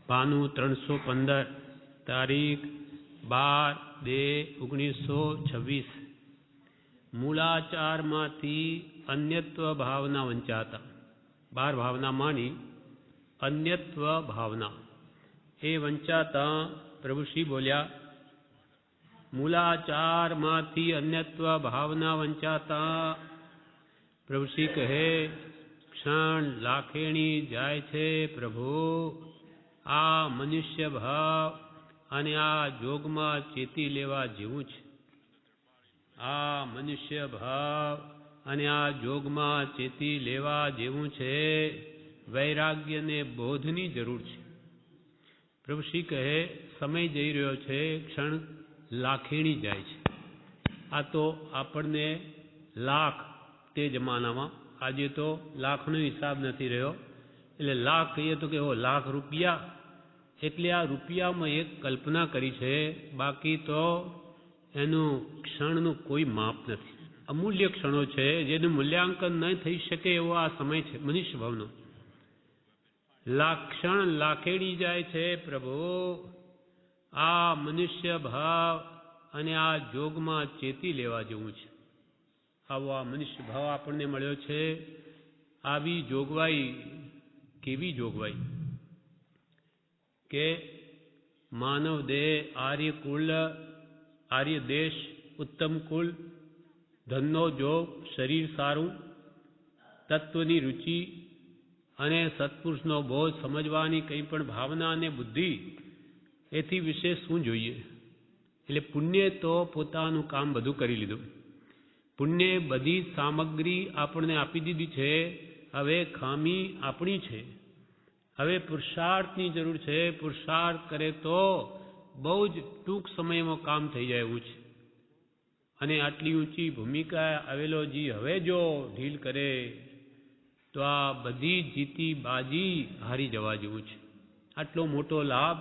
ભાનુ 315 તારીખ 12/2/1926 મૂલાચારમાંથી અન્યત્વ ભાવના વંચાતા 12 ભાવના માની અન્યત્વ ભાવના એ વંચાતા પ્રભુશ્રી બોલ્યા મૂલાચારમાંથી અન્યત્વ ભાવના વંચાતા પ્રભુશ્રી કહે ક્ષણ લાખેણી જાય છે પ્રભુ આ મનુષ્ય ભાવ અને આ જોગમાં ચેતી લેવા જેવું છે આ મનુષ્ય ભાવ અને આ જોગમાં ચેતી લેવા જેવું છે વૈરાગ્યને બોધની જરૂર છે પ્રભુશ્રી કહે સમય જઈ રહ્યો છે ક્ષણ લાખેણી જાય છે આ તો આપણને લાખ તે જમાનામાં આજે તો લાખનો હિસાબ નથી રહ્યો એટલે લાખ કહીએ તો કે લાખ રૂપિયા એટલે આ રૂપિયામાં એક કલ્પના કરી છે બાકી તો એનું ક્ષણનું કોઈ માપ નથી અમૂલ્ય ક્ષણો છે જેનું મૂલ્યાંકન ન થઈ શકે એવો આ સમય છે મનુષ્ય ભાવનો ક્ષણ લાખેડી જાય છે પ્રભુ આ મનુષ્ય ભાવ અને આ જોગમાં ચેતી લેવા જેવું છે આવો આ મનુષ્ય ભાવ આપણને મળ્યો છે આવી જોગવાઈ કેવી જોગવાઈ કે માનવ દેહ આર્ય કુલ આર્ય દેશ ઉત્તમ કુલ ધનનો જોગ શરીર સારું તત્વની રુચિ અને સત્પુરુષનો બોધ સમજવાની કંઈ પણ ભાવના અને બુદ્ધિ એથી વિશેષ શું જોઈએ એટલે પુણ્ય તો પોતાનું કામ બધું કરી લીધું પુણ્ય બધી સામગ્રી આપણને આપી દીધી છે હવે ખામી આપણી છે હવે પુરુષાર્થની જરૂર છે પુરુષાર્થ કરે તો બહુ જ ટૂંક સમયમાં કામ થઈ જાય એવું છે અને આટલી ઊંચી ભૂમિકા આવેલો જી હવે જો ઢીલ કરે તો આ બધી જીતી બાજી હારી જવા જેવું છે આટલો મોટો લાભ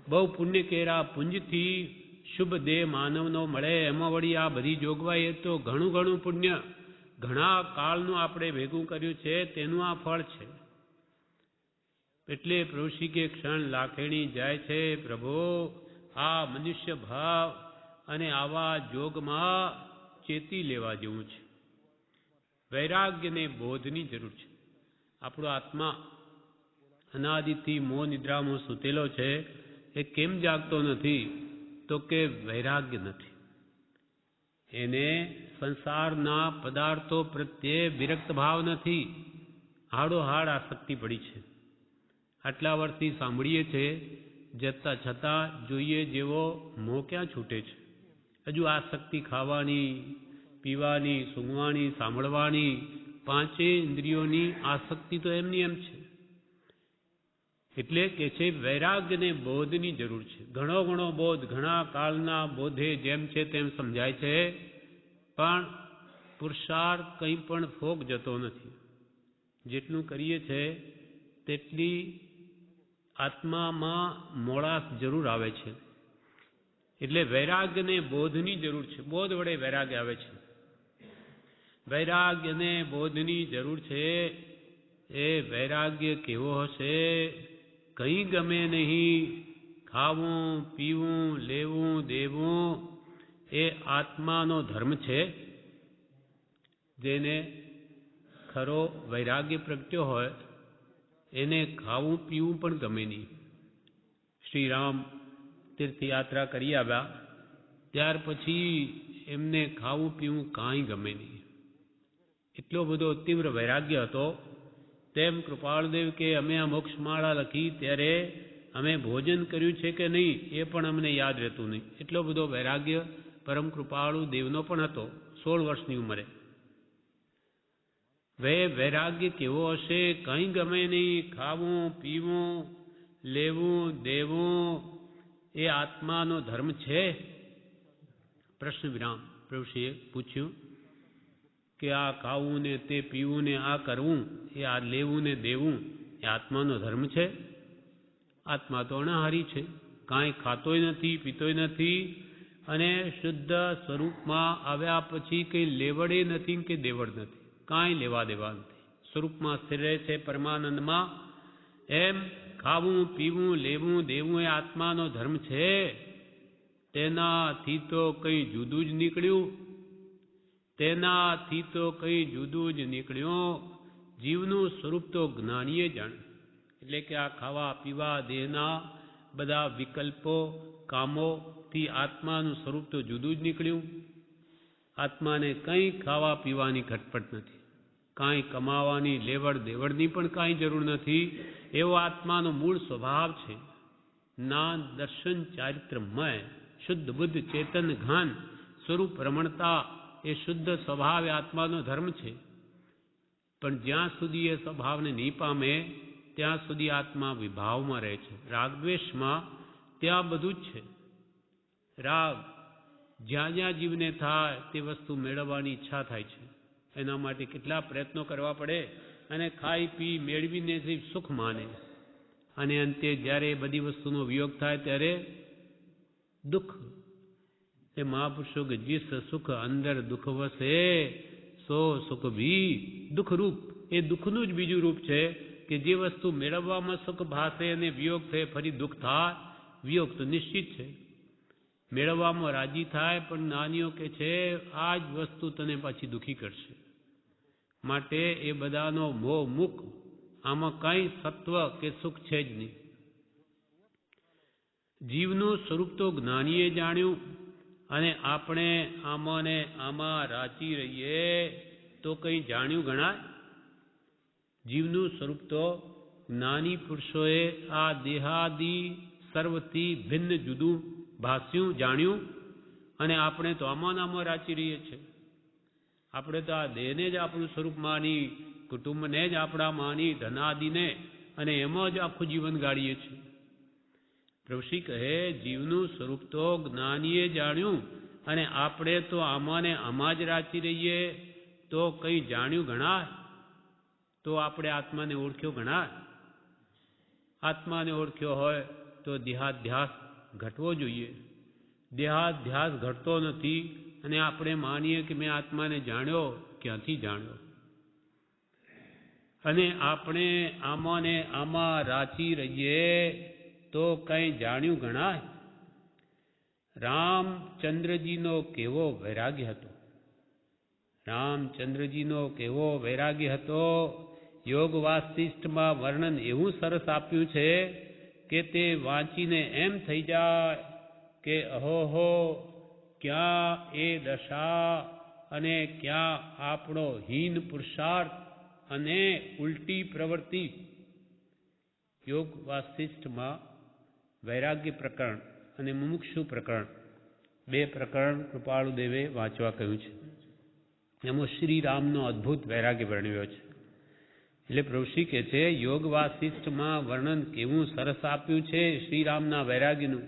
બહુ પુણ્ય કેરા પુંજથી શુભ દેહ માનવનો મળે એમાં વળી આ બધી જોગવાઈ તો ઘણું પુણ્ય ઘણા કાળનું આપણે ભેગું કર્યું છે તેનું આ ફળ છે એટલે પ્રભુશ્રી કે ક્ષણ લાખેણી જાય છે પ્રભુ આ મનુષ્ય ભાવ અને આવા જોગમાં ચેતી લેવા જેવું છે વૈરાગ્યને બોધની જરૂર છે આપણો આત્મા અનાદિથી મોહ નિદ્રામાં સૂતેલો છે એ કેમ જાગતો નથી તો કે વૈરાગ્ય નથી એને સંસારના પદાર્થો પ્રત્યે વિરક્ત ભાવ નથી હાડોહાડ આસક્તિ પડી છે આટલા વર્ષથી સાંભળીએ છે જતા છતાં જોઈએ જેવો મોહ ક્યાં છૂટે છે હજુ આસક્તિ ખાવાની પીવાની સૂંઘવાની સાંભળવાની પાંચેય ઇન્દ્રિયોની આસક્તિ તો એમની એમ છે એટલે કે છે વૈરાગ્યને બોધની જરૂર છે ઘણો બોધ ઘણા કાળના બોધે જેમ છે તેમ સમજાય છે પણ પુરુષાર્થ કંઈ પણ ફોક જતો નથી જેટલું કરીએ છે તેટલી આત્મામાં મોળાશ જરૂર આવે છે એટલે વૈરાગ્યને બોધની જરૂર છે બોધ વડે વૈરાગ્ય આવે છે વૈરાગ્યને બોધની જરૂર છે એ વૈરાગ્ય કેવો હશે કંઈ ગમે નહીં ખાવું પીવું લેવું દેવું એ આત્માનો ધર્મ છે જેને ખરો વૈરાગ્ય પ્રગટ્યો હોય એને ખાવું પીવું પણ ગમે નહીં શ્રી રામ તીર્થયાત્રા કરી આવ્યા ત્યાર પછી એમને ખાવું પીવું કાંઈ ગમે નહીં એટલો બધો તીવ્ર વૈરાગ્ય હતો તેમ કૃપાળદેવ કે અમે આ મોક્ષમાળા લખી ત્યારે અમે ભોજન કર્યું છે કે નહીં એ પણ અમને યાદ રહેતું નહીં એટલો બધો વૈરાગ્ય પરમ કૃપાળુ દેવનો પણ હતો 16 વર્ષની ઉંમરે વૈરાગ્ય કેવો હશે કંઈ ગમે નહીં ખાવું પીવું લેવું દેવું એ આત્માનો ધર્મ છે પ્રશ્ન વિરામ પ્રભુશ્રીએ પૂછ્યું કે આ ખાવું ને તે પીવું ને આ કરવું એ આ લેવું ને દેવું એ આત્માનો ધર્મ છે આત્મા તો અનાહારી છે કાંઈ ખાતોય નથી પીતોય નથી અને શુદ્ધ સ્વરૂપમાં આવ્યા પછી કંઈ લેવડે નથી કે દેવડ નથી કાંઈ લેવા દેવા નથી સ્વરૂપમાં સ્થિર રહે છે પરમાનંદમાં એમ ખાવું પીવું લેવું દેવું એ આત્માનો ધર્મ છે, તેનાથી તો કંઈ જુદું જ નીકળ્યું. તેનાથી તો કંઈ જુદું જ નીકળ્યું. જીવનું સ્વરૂપ તો જ્ઞાનીએ જાણ્યું. એટલે કે આ ખાવા પીવા દેહના બધા વિકલ્પો કામોથી આત્માનું સ્વરૂપ તો જુદું જ નીકળ્યું. આત્માને કંઈ ખાવા પીવાની ખટપટ નથી, કાંઈ કમાવાની લેવડ દેવડની પણ કાંઈ જરૂર નથી. એવો આત્માનો મૂળ સ્વભાવ છે. જ્ઞાન દર્શન ચારિત્રમય શુદ્ધ બુદ્ધ ચેતન ઘાન સ્વરૂપ રમણતા એ શુદ્ધ સ્વભાવ એ આત્માનો ધર્મ છે. પણ જ્યાં સુધી એ સ્વભાવને નહીં પામે ત્યાં સુધી આત્મા વિભાવમાં રહે છે, રાગદ્વેષમાં. ત્યાં બધું જ છે. રાગ જ્યાં જ્યાં જીવને થાય તે વસ્તુ મેળવવાની ઈચ્છા થાય છે. એના માટે કેટલા પ્રયત્નો કરવા પડે અને ખાઈ પી મેળવીને જે સુખ માને, અને અંતે જ્યારે એ બધી વસ્તુનો વિયોગ થાય ત્યારે દુઃખ. એ મહાપુરુષો કે જીસ સુખ અંદર દુઃખ વસે સો સુખ ભી દુઃખરૂપ. એ દુઃખનું જ બીજું રૂપ છે કે જે વસ્તુ મેળવવામાં સુખ ભાસે અને વિયોગ થાય ફરી દુઃખ થાય. વિયોગ તો નિશ્ચિત છે. મેળવવામાં રાજી થાય પણ નાનીઓ કે છે આ જ વસ્તુ તને પાછી દુઃખી કરશે. માટે એ બધાનો મોહ મુક. આમાં કંઈ સત્વ કે સુખ છે જ નહીં. જીવનું સ્વરૂપ તો જ્ઞાનીએ જાણ્યું, અને આપણે આમાં ને આમાં રાચી રહીએ તો કંઈ જાણ્યું ગણાય? જીવનું સ્વરૂપ તો જ્ઞાની પુરુષોએ આ દેહાદી સર્વથી ભિન્ન જુદું ભાસ્યું જાણ્યું, અને આપણે તો આમાં આમાં રાચી રહીએ છીએ. આપણે તો આ દેહને જ આપણું સ્વરૂપ માની, કુટુંબને જ આપણા માની, ધનાદિને, અને એમાં જ આખું જીવન ગાળીએ છીએ. પ્રભુશ્રી કહે જીવનું સ્વરૂપ તો જ્ઞાનીએ જાણ્યું, અને આપણે તો આમાં ને આમાં જ રાચી રહીએ તો કંઈ જાણ્યું ગણાય? તો આપણે આત્માને ઓળખ્યો ગણાય? આત્માને ઓળખ્યો હોય તો દેહાધ્યાસ ઘટવો જોઈએ. દેહાધ્યાસ ઘટતો નથી, અને આપણે માનીએ કે મેં આત્માને જાણ્યો. ક્યાંથી જાણ્યો? અને આપણે આમાં ને આમાં રાચી રહીએ તો કંઈ જાણ્યું ગણાય? રામચંદ્રજીનો કેવો વૈરાગ્ય હતો! રામચંદ્રજીનો કેવો વૈરાગ્ય હતો! યોગ વાસિષ્ઠમાં વર્ણન એવું સરસ આપ્યું છે કે તે વાંચીને એમ થઈ જાય કે અહોહો, ક્યાં એ દશા અને ક્યાં આપણો હીન પુરુષાર્થ અને ઉલટી પ્રવૃત્તિ. યોગ વાસિષ્ઠમાં વૈરાગ્ય પ્રકરણ અને મુમુક્ષુ પ્રકરણ, બે પ્રકરણ કૃપાળુદેવે વાંચવા કહ્યું છે. એમાં શ્રી રામનો અદ્ભુત વૈરાગ્ય વર્ણવ્યો છે. એટલે પ્રભુશ્રી કહે છે યોગ વાસિષ્ઠમાં વર્ણન કેવું સરસ આપ્યું છે શ્રી રામના વૈરાગ્યનું.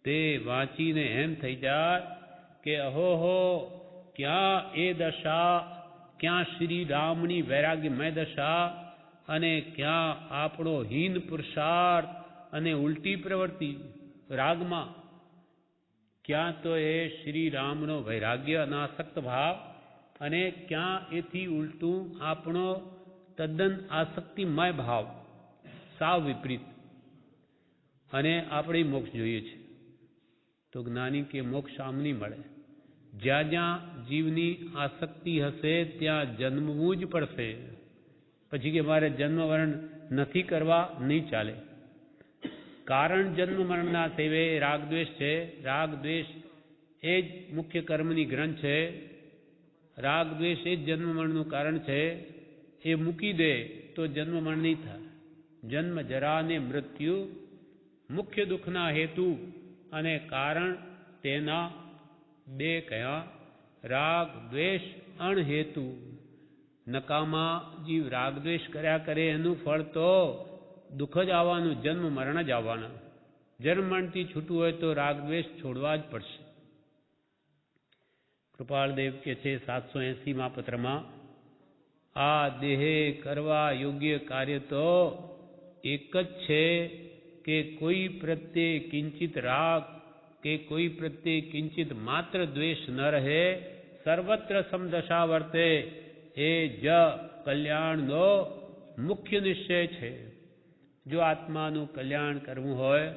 તે વાંચીને એમ થઈ જાય કે અહોહો, ક્યાં એ દશા, ક્યાં શ્રી રામની વૈરાગ્યમય દશા, અને ક્યાં આપણો હીન પુરુષાર્થ અને ઉલટી પ્રવૃત્તિ. રાગમાં ક્યાં તો એ શ્રી રામનો વૈરાગ્ય અનાસક્ત ભાવ, અને ક્યાં એથી ઉલટું આપણો તદ્દન આસક્તિમય ભાવ, સાવ વિપરીત. અને આપણે મોક્ષ જોઈએ છે તો જ્ઞાની કે મોક્ષ આમ નહીં મળે. જ્યાં જ્યાં જીવની આસક્તિ હશે ત્યાં જન્મવું જ પડશે. પછી કે મારે જન્મ મરણ નથી કરવા, નહીં ચાલે. કારણ જન્મ મરણના સેવે રાગદ્વેષ છે. રાગદ્વેષ એ જ મુખ્ય કર્મની ગ્રંથ છે. રાગદ્વેષ એ જ જન્મ મરણનું કારણ છે. એ મૂકી દે તો જન્મ મરણ નહીં થાય. જન્મ જરા ને મૃત્યુ મુખ્ય દુઃખના હેતુ અને કારણ તેના બે કયા? રાગ દ્વેષ અણહેતુ. નકામા જીવ રાગદ્વેષ કર્યા કરે એનું ફળ તો દુઃખ જ આવવાનું, જન્મ મરણ જ આવવાના. જન્મ મરણથી છૂટવું હોય તો રાગદ્વેષ છોડવા જ પડશે. કૃપાળદેવ કે છે 780માં પત્રમાં, આ દેહે કરવા યોગ્ય કાર્ય તો એક જ છે કે કોઈ પ્રત્યે કિંચિત રાગ કે કોઈ પ્રત્યે કિંચિત માત્ર દ્વેષ ન રહે, સર્વત્ર સમદશા વર્તે. એ જ કલ્યાણનો મુખ્ય નિશ્ચય છે. જો આત્માનું કલ્યાણ કરવું હોય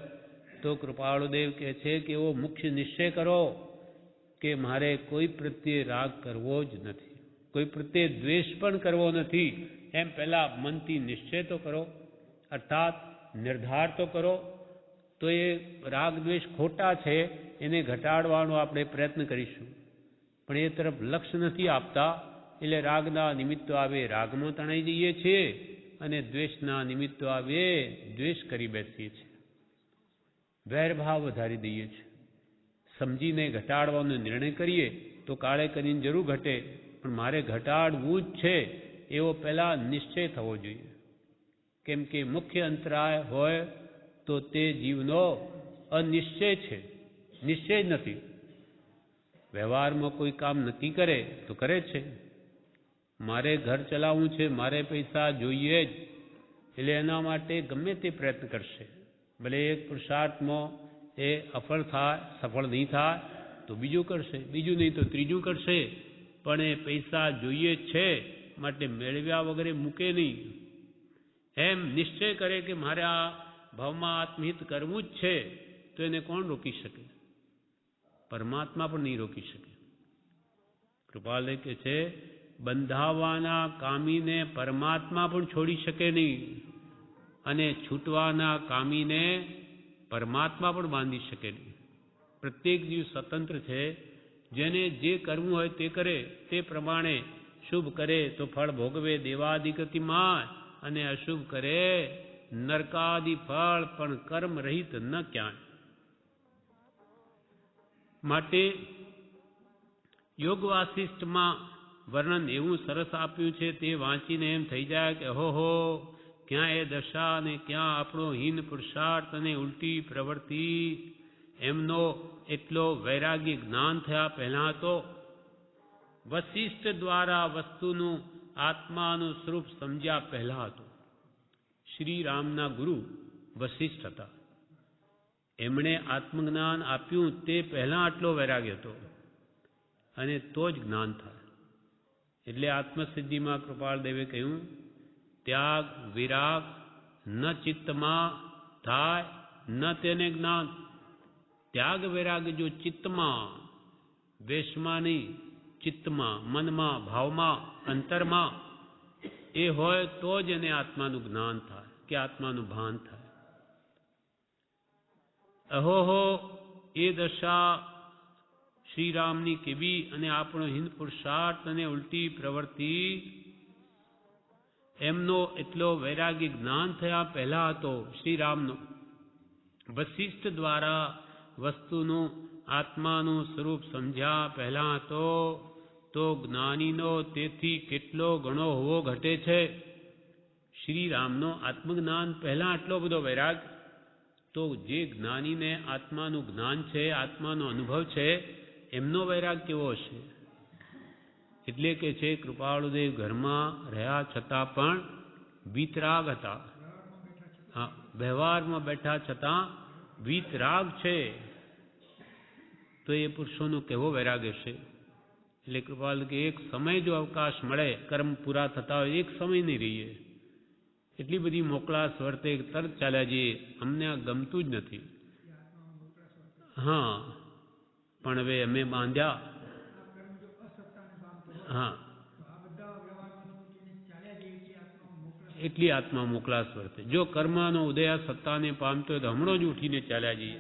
તો કૃપાળુદેવ કહે છે કે એવો મુખ્ય નિશ્ચય કરો કે મારે કોઈ પ્રત્યે રાગ કરવો જ નથી, કોઈ પ્રત્યે દ્વેષ પણ કરવો નથી. એમ પહેલા મનથી નિશ્ચય તો કરો, અર્થાત નિર્ધાર તો કરો. તો એ રાગ દ્વેષ ખોટા છે એને ઘટાડવાનો આપણે પ્રયત્ન કરીશું, પણ એ તરફ લક્ષ્ય નથી આપતા. એટલે રાગના નિમિત્તો આવે રાગમાં તણાઈ જઈએ છીએ અને દ્વેષના નિમિત્તો આવે દ્વેષ કરી બેસીએ છીએ, વૈરભાવ વધારી દઈએ છીએ. સમજીને ઘટાડવાનો નિર્ણય કરીએ તો કાળે કરીને જરૂર ઘટે, પણ મારે ઘટાડવું જ છે એવો પહેલા નિશ્ચય થવો જોઈએ. કેમ કે મુખ્ય અંતરાય હોય તો તે જીવનો અનિશ્ચય છે, નિશ્ચય જ નથી. વ્યવહારમાં કોઈ કામ નક્કી કરે તો કરે છે, મારે ઘર ચલાવવું છે, મારે પૈસા જોઈએ જ, એટલે એના માટે ગમે તે પ્રયત્ન કરશે. ભલે એક પુરુષાર્થમાં એ અફળ થાય, સફળ નહીં થાય તો બીજું કરશે, બીજું નહીં તો ત્રીજું કરશે, પણ એ પૈસા જોઈએ જ છે માટે મેળવ્યા વગરે મૂકે નહીં. એમ નિશ્ચય કરે કે મારે આ ભાવમાં આત્મહિત કરવું જ છે, તો એને કોણ રોકી શકે? પરમાત્મા પણ નહીં રોકી શકે. કૃપાલય કહે છે બંધાવાના કામીને પરમાત્મા પણ છોડી શકે નહીં, અને છૂટવાના કામીને પરમાત્મા પણ બાંધી શકે નહીં. પ્રત્યેક જીવ સ્વતંત્ર છે. જેને જે કરવું હોય તે કરે, તે પ્રમાણે શુભ કરે તો ફળ ભોગવે દેવાદિગતિમાં, અને અશુભ કરે નરકાદિ ફળ પણ કર્મ રહિત ન ક્યાંય. માટે યોગ વાસિષ્ઠમાં વર્ણન એવું સરસ આપ્યું છે, તે વાંચીને એમ થઈ જાય કે હો ક્યાં એ દશા અને ક્યાં આપણો હીન પુરુષાર્થ અને ઉલટી પ્રવૃત્તિ. એમનો એટલો વૈરાગ્ય જ્ઞાન થયા પહેલા તો વશિષ્ઠ દ્વારા વસ્તુનું આત્માનું સ્વરૂપ સમજ્યા પહેલા હતો. શ્રી રામના ગુરુ વશિષ્ઠ હતા. એમણે આત્મજ્ઞાન આપ્યું તે પહેલા આટલો વૈરાગ્ય હતો, અને તો જ જ્ઞાન થાય. એટલે આત્મસિદ્ધિમાં કૃપાળદેવે કહ્યું ત્યાગ વિરાગ ન ચિત્તમાં થાય ન તેને જ્ઞાન. ત્યાગ વૈરાગ જો ચિત્તમાં, વેશમાં નહીં, ચિત્તમાં, મનમાં, ભાવમાં, અંતરમાં એ હોય તો જ એને આત્માનું જ્ઞાન થાય કે આત્માનું ભાન થાય. અહોહો એ દશા શ્રીરામની કેવી, અને આપણો હિન્દ પુરુષાર્થ અને ઉલટી પ્રવૃત્તિ. એમનો એટલો વૈરાગ્ય જ્ઞાન થયા પહેલા હતો શ્રીરામનો. વશિષ્ઠ દ્વારા વસ્તુનું આત્માનું સ્વરૂપ સમજ્યા પહેલા હતો, તો જ્ઞાનીનો તેથી કેટલો ઘણો હોવો ઘટે છે. શ્રીરામનો આત્મજ્ઞાન પહેલા આટલો બધો વૈરાગ, તો જે જ્ઞાનીને આત્માનું જ્ઞાન છે, આત્માનો અનુભવ છે, એમનો વૈરાગ કેવો હશે? એટલે કે છે કૃપાળુદેવ ઘરમાં રહ્યા છતાં પણ વીતરાગ હતા. હા, વ્યવહારમાં બેઠા છતાં વીતરાગ છે, તો એ પુરુષોનો કેવો વૈરાગ હશે? એટલે કૃપાલ કે એક સમય જો અવકાશ મળે, કર્મ પૂરા થતા હોય, એક સમય નહીં રહીએ. એટલી બધી મોકળાશ વર્તે તરત ચાલ્યા જઈએ, અમને આ ગમતું જ નથી. હા, પણ હવે અમે બાંધ્યા. હા, એટલી આત્મા મોકળાશ વર્તે. જો કર્મનો ઉદય સત્તાને પામતો હોય તો હમણાં જ ઉઠીને ચાલ્યા જઈએ.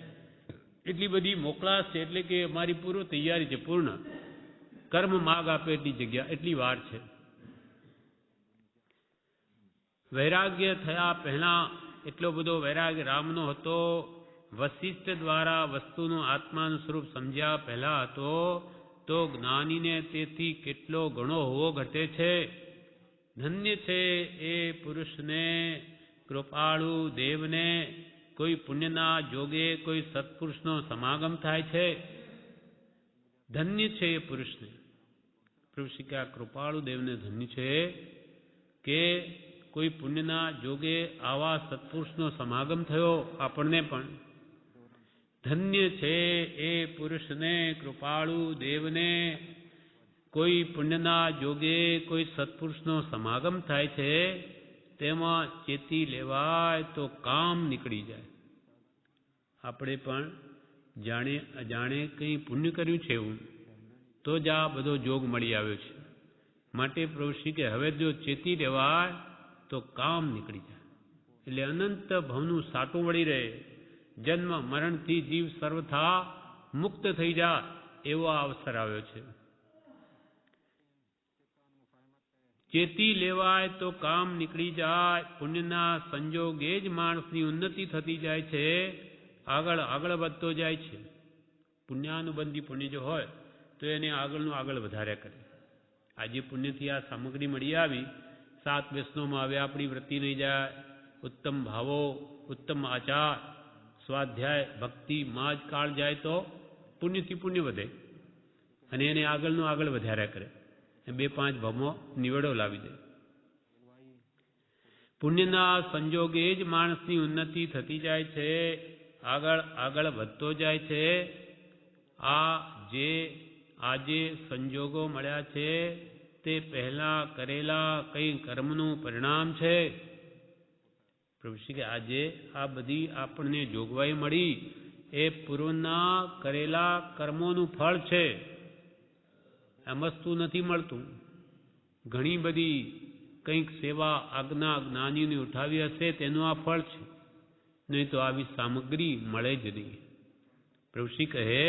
એટલી બધી મોકળાશ છે, એટલે કે અમારી પૂર્વ તૈયારી છે, પૂર્ણ. કર્મ માગ આપે એટલી જગ્યા, એટલી વાર છે. વૈરાગ્ય થયા પહેલા એટલો બધો વૈરાગ્ય રામનો હતો. વશિષ્ઠ દ્વારા વસ્તુનું આત્માનું સ્વરૂપ સમજ્યા પહેલા હતો, તો જ્ઞાનીને તેથી કેટલો ઘણો હોવો ઘટે છે. ધન્ય છે એ પુરુષને, કૃપાળુ દેવને કોઈ પુણ્યના જોગે કોઈ સત્પુરુષનો સમાગમ થાય છે. ધન્ય છે એ પુરુષને. પ્રભુ કૃપાળુ દેવને ધન્ય છે કે કોઈ પુણ્યના જોગે આવા સત્પુરુષનો સમાગમ થયો. આપણને પણ ધન્ય છે એ પુરુષને, કૃપાળુ દેવને કોઈ પુણ્યના જોગે કોઈ સત્પુરુષનો સમાગમ થાય છે. તેમાં ચેતી લેવાય તો કામ નીકળી જાય. આપણે પણ જાણે અજાણે કંઈ પુણ્ય કર્યું છે એવું તો જ આ બધો જોગ મળી આવ્યો છે. માટે પ્રભુશ્રી કે હવે જો ચેતી લેવાય તો કામ નીકળી જાય. એટલે અનંત ભવનું સાટું વળી રહે, જન્મ મરણથી જીવ સર્વથા મુક્ત થઈ જાય એવો આ અવસર આવ્યો છે. ચેતી લેવાય તો કામ નીકળી જાય. પુણ્યના સંજોગે જ માણસની ઉન્નતિ થતી જાય છે, આગળ આગળ વધતો જાય છે. પુણ્યાનુબંધી પુણ્ય જો હોય તો એને આગળનું આગળ વધાર્યા કરે. આજે પુણ્યથી આ સામગ્રી મળી આવી, 7 વ્યસનોમાં હવે આપણી વૃત્તિ નહીં જાય. ઉત્તમ ભાવો, ઉત્તમ આચાર, સ્વાધ્યાય, ભક્તિ માં જ કાળ જાય તો પુણ્યથી પુણ્ય વધે અને એને આગળનું આગળ વધાર્યા કરે. 2-5 ભમો નિવેડો લાવી દે. પુણ્યના સંજોગે જ માણસની ઉન્નતિ થતી જાય છે, આગળ આગળ વધતો જાય છે. આ જે આજે સંજોગો મળ્યા છે તે પહેલા કરેલા કઈ કર્મનું પરિણામ છે. પ્રભુશ્રી કે આજે આ બધી આપણને જોગવાઈ મળી એ પૂર્વના કરેલા કર્મોનું ફળ છે. એમ વસ્તુ નથી મળતું. ઘણી બધી કંઈક સેવા આજ્ઞા જ્ઞાનીઓની ઉઠાવી હશે તેનું આ ફળ છે, નહીં તો આવી સામગ્રી મળે જ નહીં. પ્રભુશ્રી કહે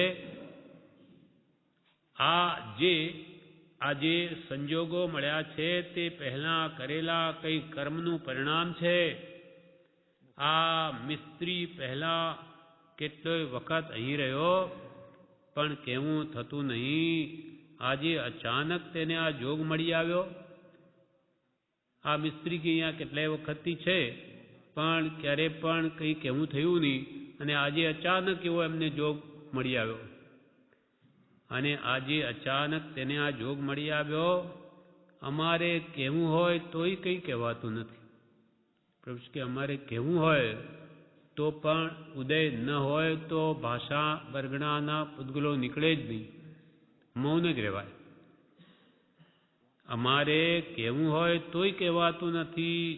આજે સંજોગો મળ્યા છે તે પહેલા કરેલા કઈ કર્મનું પરિણામ છે. આ મિસ્ત્રી પહેલા કેટલોય વખત અહીં રહ્યો પણ કેવું થતું નહીં. આજે અચાનક તેને આ જોગ મળી આવ્યો. આ મિસ્ત્રી કે અહીંયા કેટલાય વખતથી છે પણ ક્યારે પણ કંઈ કહેવું થયું નહીં અને આજે અચાનક એવો એમને જોગ મળી આવ્યો. અને આજે અચાનક તેને આ જોગ મળી આવ્યો. અમારે કહેવું હોય તોય કંઈ કહેવાતું નથી. પ્રભુ કે અમારે કહેવું હોય તો પણ ઉદય ન હોય તો ભાષા વર્ગણાના પૂતગલો નીકળે જ નહીં, મૌન જ રહેવાય. અમારે કહેવું હોય તોય કહેવાતું નથી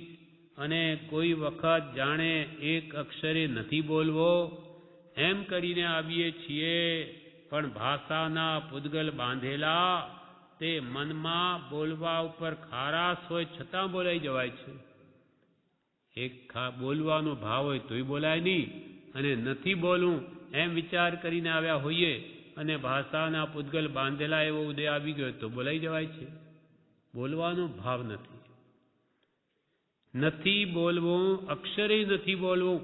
અને કોઈ વખત જાણે એક અક્ષરે નથી બોલવો એમ કરીને આવીએ છીએ, પણ ભાષાના પૂતગલ બાંધેલા તે મનમાં બોલવા ઉપર ખારાશ હોય છતાં બોલાઈ જવાય છે. એક બોલવાનો ભાવ હોય તોય બોલાય નહીં અને નથી બોલવું એમ વિચાર કરીને આવ્યા હોઈએ અને ભાષાના પૂતગલ બાંધેલા એવો ઉદય આવી ગયો તો બોલાઈ જવાય છે. બોલવાનો ભાવ નથી બોલવું, અક્ષરે નથી બોલવું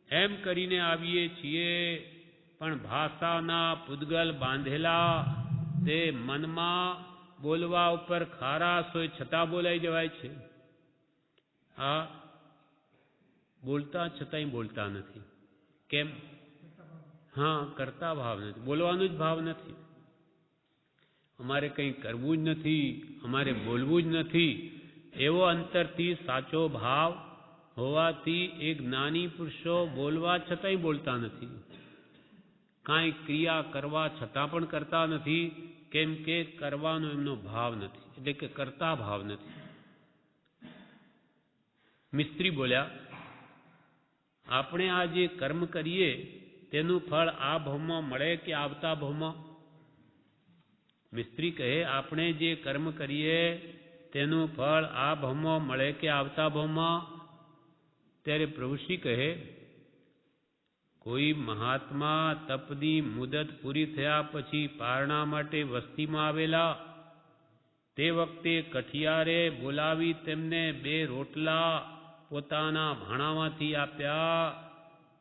એમ કરીને આવીએ છીએ, પણ ભાષાના પૂતગલ બાંધેલા તે મનમાં બોલવા ઉપર ખારાશ હોય છતાં બોલાઈ જવાય છે. આ બોલતા છતાંય બોલતા નથી. કેમ? હા, કરતા ભાવ નથી, બોલવાનો જ ભાવ નથી. અમારે કંઈ કરવું જ નથી, અમારે બોલવું જ નથી એવો અંતરથી સાચો ભાવ હોવાથી એ જ્ઞાની પુરુષો બોલવા છતાંય બોલતા નથી, કાંઈ ક્રિયા કરવા છતાં પણ કરતા નથી. કેમ કે કરવાનો એમનો ભાવ નથી, એટલે કે કરતા ભાવ નથી. મિસ્ત્રી બોલ્યા, આપણે આ જે કર્મ કરીએ તેનું ફળ આ ભવમાં મળે કે આવતા ભવમાં? મિસ્ત્રી કહે, આપણે જે કર્મ કરીએ તેનું ફળ આ ભવમાં મળે કે આવતા ભવમાં? ત્યારે પ્રભુશ્રી કહે, કોઈ મહાત્મા તપની મુદત પૂરી થયા પછી પારણા માટે વસ્તીમાં આવેલા, તે વખતે કઠિયારે બોલાવી તેમને 2 રોટલા પોતાના ભાણામાંથી આપ્યા.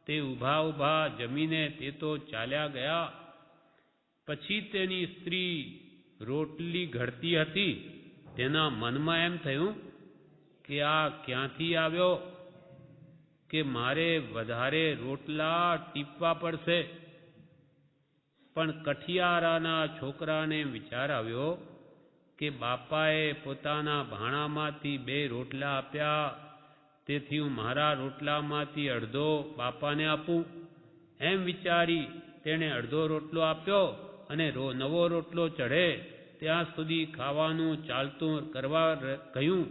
તે ઊભા ઊભા જમીને તે તો ચાલ્યા ગયા. પછી તેની સ્ત્રી રોટલી ઘડતી હતી. તેના મનમાં એમ થયું કે આ ક્યાંથી આવ્યો કે મારે વધારે રોટલા ટીપવા પડશે. પણ કઠિયારાના છોકરાને વિચાર આવ્યો કે બાપાએ પોતાના ભાણામાંથી 2 રોટલા આપ્યા, તેથી હું મારા રોટલામાંથી અડધો બાપાને આપું. એમ વિચારી તેણે અડધો રોટલો આપ્યો અને નવો રોટલો ચઢે ત્યાં સુધી ખાવાનું ચાલતું કરવા કહ્યું.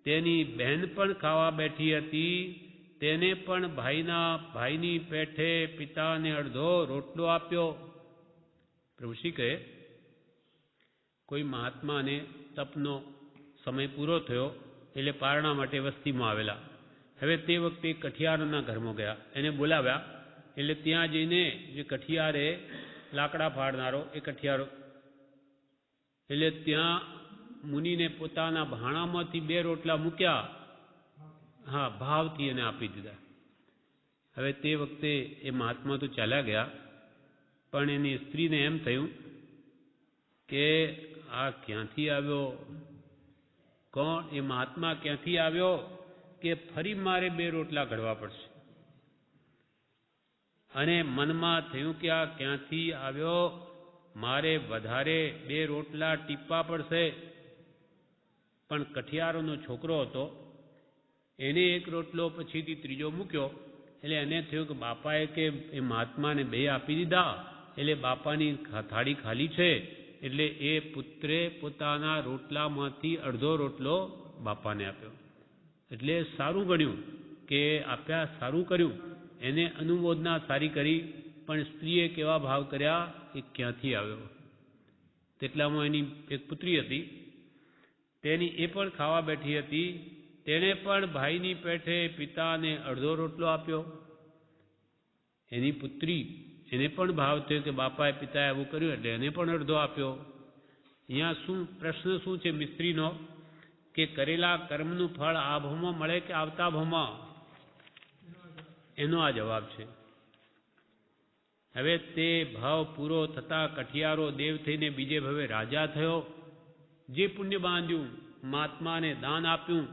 તેની બહેન પણ ખાવા બેઠી હતી. તેને પણ ભાઈની પેઠે પિતાને અડધો રોટલો આપ્યો. પ્રભુશ્રી કહે, કોઈ મહાત્માને તપનો સમય પૂરો થયો એટલે પારણા માટે વસ્તીમાં આવેલા. હવે તે વખતે કઠિયારના ઘરમાં ગયા, એને બોલાવ્યા. એટલે ત્યાં જઈને જે કઠિયારે લાકડા ફાડનારો એ કઠિયારો, એટલે ત્યાં મુનિને પોતાના ભાણામાંથી 2 રોટલા મૂક્યા. હા, ભાવથી એને આપી દીધા. હવે તે વખતે એ મહાત્મા તો ચાલ્યા ગયા, પણ એની સ્ત્રીને એમ થયું કે આ ક્યાંથી આવ્યો, કોણ એ મહાત્મા ક્યાંથી આવ્યો કે ફરી મારે 2 રોટલા ઘડવા પડશે. અને મનમાં થયું કે આ ક્યાંથી આવ્યો, મારે વધારે 2 રોટલા ટીપવા પડશે. પણ કઠિયારોનો છોકરો હતો, એને 1 રોટલો પછીથી ત્રીજો મૂક્યો. એટલે એને થયું કે બાપાએ કે એ મહાત્માને 2 આપી દીધા, એટલે બાપાની થાળી ખાલી છે. એટલે એ પુત્રે પોતાના રોટલામાંથી અડધો રોટલો બાપાને આપ્યો. એટલે સારું ગણ્યું કે આપ્યા, સારું કર્યું, એને અનુમોદના સારી કરી. પણ સ્ત્રીએ કેવા ભાવ કર્યા એ ક્યાંથી આવ્યો. તેટલામાં એની એક પુત્રી હતી, તેની એ પણ ખાવા બેઠી હતી. તેણે પણ ભાઈની પેઠે પિતાને અડધો રોટલો આપ્યો. એની પુત્રી, એને પણ ભાવ થયો કે બાપાએ પિતાએ આવું કર્યું એટલે એને પણ અડધો આપ્યો. અહીંયા શું પ્રશ્ન શું છે મિસ્ત્રીનો કે કરેલા કર્મનું ફળ આ ભાવમાં મળે કે આવતા ભાવમાં? એનો આ જવાબ છે. હવે તે ભાવ પૂરો થતા કઠિયારો દેવ થઈને બીજે ભવે રાજા થયો. જે પુણ્ય બાંધ્યું, મહાત્માને દાન આપ્યું,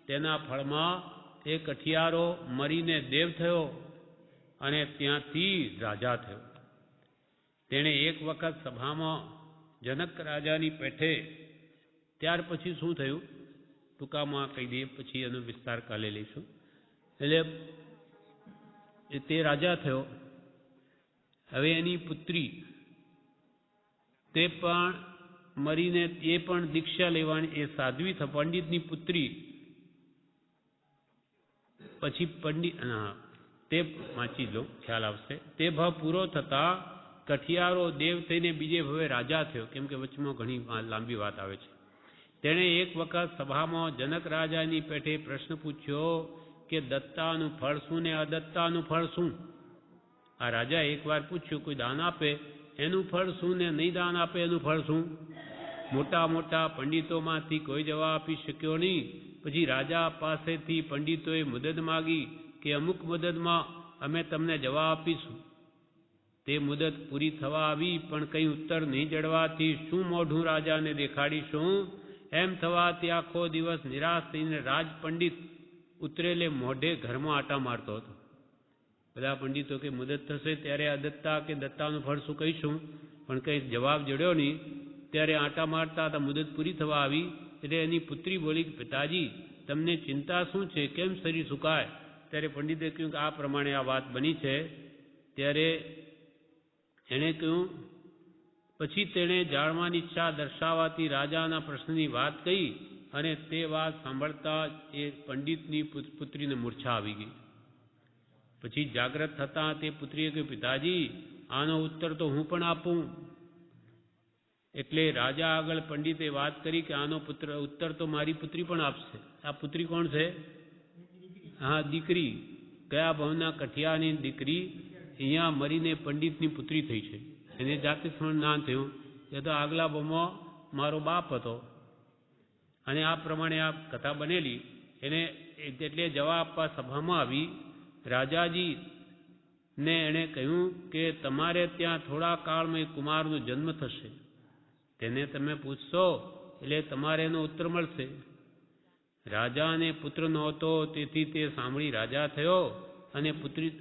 તેના ફળમાં એ કઠિયારો મરીને દેવ થયો અને ત્યાંથી રાજા થયો. તેણે એક વખત સભામાં જનક રાજાની પેઠે, ત્યાર પછી શું થયું ટૂંકામાં કહી દઈએ, પછી એનો વિસ્તાર કાલે લઈશું. એટલે તે રાજા થયો. હવે એની પુત્રી તે પણ મરીને એ પણ દીક્ષા લેવાની, એ સાધ્વી પંડિતની પુત્રી પછી પંડિત, તે વાંચી લો ખ્યાલ આવશે. તે ભાવ પૂરો થતા કઠિયારો દેવ થઈને બીજે ભવે રાજા થયો. કેમ કે વચમાં ઘણી લાંબી વાત આવે છે. તેણે એક વખત સભામાં જનક રાજાની પેઠે પ્રશ્ન પૂછ્યો કે દત્તાનું ફળ શું ને અદત્તાનું ફળ શું? આ રાજા એકવાર પૂછ્યું, કોઈ દાન આપે એનું ફળ શું ને નહીં દાન આપે એનું ફળ શું? મોટા મોટા પંડિતોમાંથી કોઈ જવાબ આપી શક્યો નહીં. પછી રાજા પાસેથી પંડિતોએ મદદ માગી કે અમુક મદદમાં અમે તમને જવાબ આપીશું. તે મુદત પૂરી થવા આવી પણ કંઈ ઉત્તર નહીં જડવાથી શું મોઢું રાજાને દેખાડીશું? એમ થવાથી આખો દિવસ નિરાશ થઈને રાજ પંડિત ઉતરેલે મોઢે ઘરમાં આટા મારતો હતો. બધા પંડિતો કે મુદત થશે ત્યારે અદત્તા કે દત્તાનું ફળ શું કહીશું, પણ કંઈ જવાબ જડ્યો નહીં. ત્યારે આટા મારતા હતા. મુદત પૂરી થવા આવી એટલે એની પુત્રી બોલી કે પિતાજી તમને ચિંતા શું છે, કેમ શરીર સુકાય? ત્યારે પંડિતે કહ્યું કે આ પ્રમાણે આ વાત બની છે. ત્યારે એણે કહ્યું, પછી તેણે જાણવાની ઈચ્છા દર્શાવાથી રાજાના પ્રશ્નની વાત કહી અને તે વાત સાંભળતા એ પંડિતની પુત્રીને મૂર્છા આવી ગઈ. પછી જાગ્રત થતાં તે પુત્રીએ કહ્યું, પિતાજી આનો ઉત્તર તો હું પણ આપું. એટલે રાજા આગળ પંડિતે વાત કરી કે આનો ઉત્તર તો મારી પુત્રી પણ આપશે. આ પુત્રી કોણ છે? હા, દીકરી. કયા ભાવના? કઠિયાની દીકરી. અહીંયા મરીને પંડિતની પુત્રી થઈ છે. એને જાતે સ્મરણ થયું એ તો આગલા ભાવમાં મારો બાપ હતો. અને આ પ્રમાણે આ કથા બનેલી. એને એટલે જવાબ આપવા સભામાં આવી. રાજાજી ને એણે કહ્યું કે તમારે ત્યાં થોડા કાળમાં કુમારનો જન્મ થશે, તેને તમે પૂછશો એટલે તમારે એનો ઉત્તર મળશે. રાજાને પુત્ર નહોતો, તેથી તે સાંભળી રાજા થયો અને પુત્રી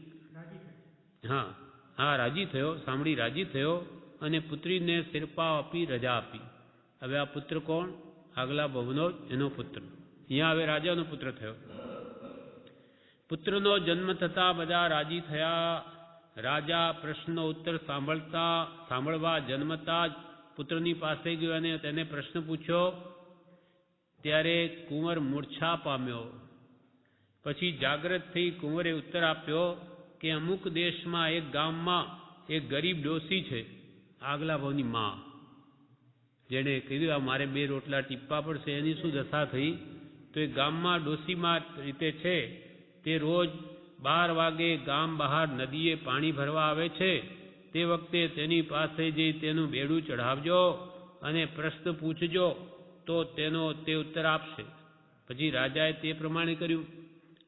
રાજી થયો, સાંભળી રાજી થયો અને પુત્રીને શિરપા આપી રજા આપી. હવે આ પુત્ર કોણ? આગલા ભવનો એનો પુત્ર. અહીંયા હવે રાજાનો પુત્ર થયો. પુત્રનો જન્મ થતા બધા રાજી થયા. રાજા પ્રશ્નનો ઉત્તર સાંભળવા જન્મતા જ પુત્રની પાસે ગયો અને તેને પ્રશ્ન પૂછ્યો ત્યારે કુંવર મૂર્છા પામ્યો. પછી જાગ્રત થઈ કુંવરે ઉત્તર આપ્યો કે અમુક દેશમાં એક ગામમાં એક ગરીબ ડોસી છે, આગલા ભાવની માં, જેણે કીધું આ મારે 2 રોટલા ટીપવા પડશે. એની શું દશા થઈ? તો એ ગામમાં ડોસીમાં રીતે છે તે રોજ 12 વાગે ગામ બહાર નદીએ પાણી ભરવા આવે છે. તે વખતે તેની પાસે જઈ તેનું બેડું ચઢાવજો અને પ્રશ્ન પૂછજો તો તેનો તે ઉત્તર આપશે. પછી રાજાએ તે પ્રમાણે કર્યું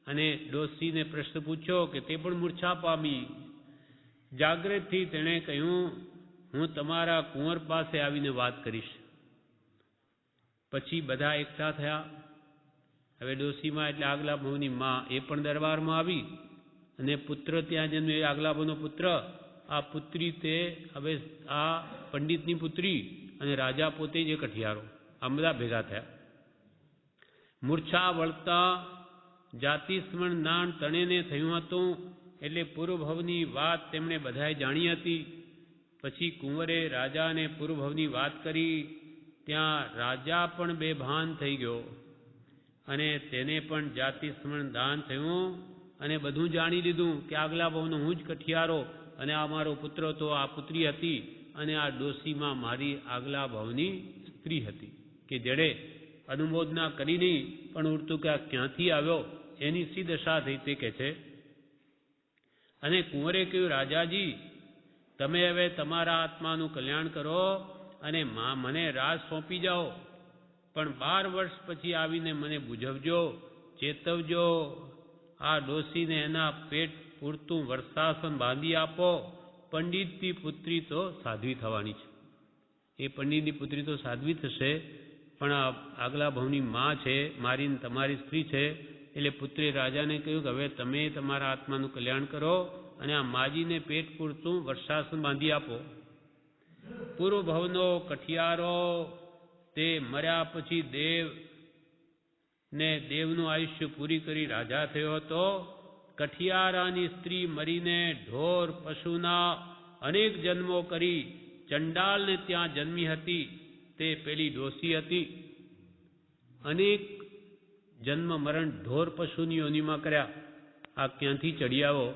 અને ડોસીને પ્રશ્ન પૂછ્યો કે તે પણ મૂર્છા પામી. જાગ્રતથી તેણે કહ્યું, હું તમારા કુંવર પાસે આવીને વાત કરીશ. પછી બધા એકઠા થયા. હવે ડોસીમાં એટલે આગલા ભાવની માં એ પણ દરબારમાં આવી અને પુત્ર ત્યાં જન્મ્યો, આગલા ભાવનો પુત્ર. આ પુત્રી તે હવે આ પંડિતની પુત્રી અને રાજા પોતે જ કઠિયારો, આ બધા ભેગા થયા. મૂર્છા વળતા જાતિ સ્મરણ નાણ તણેને થયું હતું. એટલે પૂર્વભવની વાત તેમણે બધાએ જાણી હતી. પછી કુંવરે રાજાને પૂર્વભવની વાત કરી. ત્યાં રાજા પણ બેભાન થઈ ગયો અને તેને પણ જાતિ સ્મરણ દાન થયું અને બધું જાણી લીધું કે આગલા ભાવનો હું જ કઠિયારો અને આ મારો પુત્ર તો આ પુત્રી હતી અને આ ડોસીમાં મારી આગલા ભાવની સ્ત્રી હતી કે જેણે અનુમોદના કરી નહીં પણ ઉડતું કે આ ક્યાંથી આવ્યો એની સી દશા થઈ તે કહે છે. અને કુંવરે કહ્યું, રાજાજી તમે હવે તમારા આત્માનું કલ્યાણ કરો અને મને રાજ સોંપી જાઓ, પણ 12 વર્ષ પછી આવીને મને બુઝવજો, ચેતવજો. આ ડોસીને એના પેટ પૂરતું વર્ષાસન બાંધી આપો. પંડિતની પુત્રી તો સાધ્વી થવાની છે. એ પંડિતની પુત્રી તો સાધ્વી થશે, પણ આ આગલા ભાવની માં છે, મારી તમારી સ્ત્રી છે. એટલે પુત્રે રાજાને કહ્યું કે હવે તમે તમારા આત્માનું કલ્યાણ કરો અને આ માજીને પેટ પૂરતું વર્ષાસન બાંધી આપો. પૂર્વ ભવનો કઠિયારો તે મર્યા પછી દેવનું આયુષ્ય પૂરી કરી રાજા થયો હતો. કઠિયારાની સ્ત્રી મરીને ઢોર પશુના અનેક જન્મો કરી ચંડાલને ત્યાં જન્મી હતી. તે પેલી ડોસી હતી. અનેક જન્મ મરણ ઢોર પશુની યોનિમાં કર્યા. આ ક્યાંથી ચડી આવો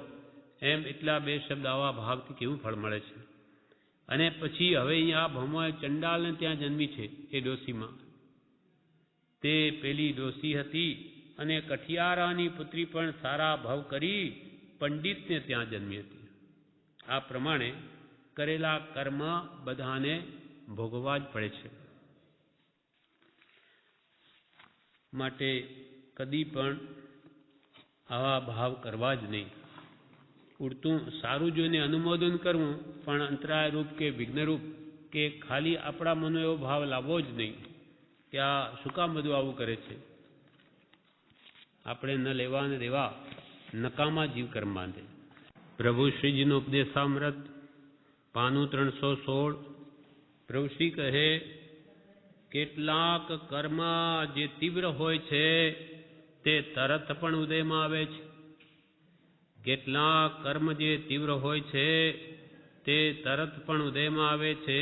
એમ એટલા 2 શબ્દ આવા ભાવથી કેવું ફળ મળે છે. અને પછી હવે અહીંયા ભમોએ ચંડાલને ત્યાં જન્મી છે. એ ડોસીમાં તે પેલી ડોસી હતી અને કઠિયારાની પુત્રી પણ સારા ભાવ કરી પંડિતને ત્યાં જન્મી હતી. આ પ્રમાણે કરેલા કર્મ બધાને ભોગવવા જ પડે છે. માટે કદી પણ આવા ભાવ કરવા જ નહીં. ઉડતું સારું જોઈને અનુમોદન કરવું, પણ અંતરાય રૂપ કે વિઘ્નરૂપ કે ખાલી આપણા મનો એવો ભાવ લાવવો જ નહીં કે આ શું કામ બધું આવું કરે છે. આપણે ન લેવા ને દેવા નકામા જીવ કર્મ બાંધે. પ્રભુ શ્રીજીનો ઉપદેશામૃત પાનું 316. પ્રભુ શ્રી કહે, કેટલાક કર્મ જે તીવ્ર હોય છે તે તરત પણ ઉદયમાં આવે છે. કેટલાક કર્મ જે તીવ્ર હોય છે તે તરત પણ ઉદયમાં આવે છે.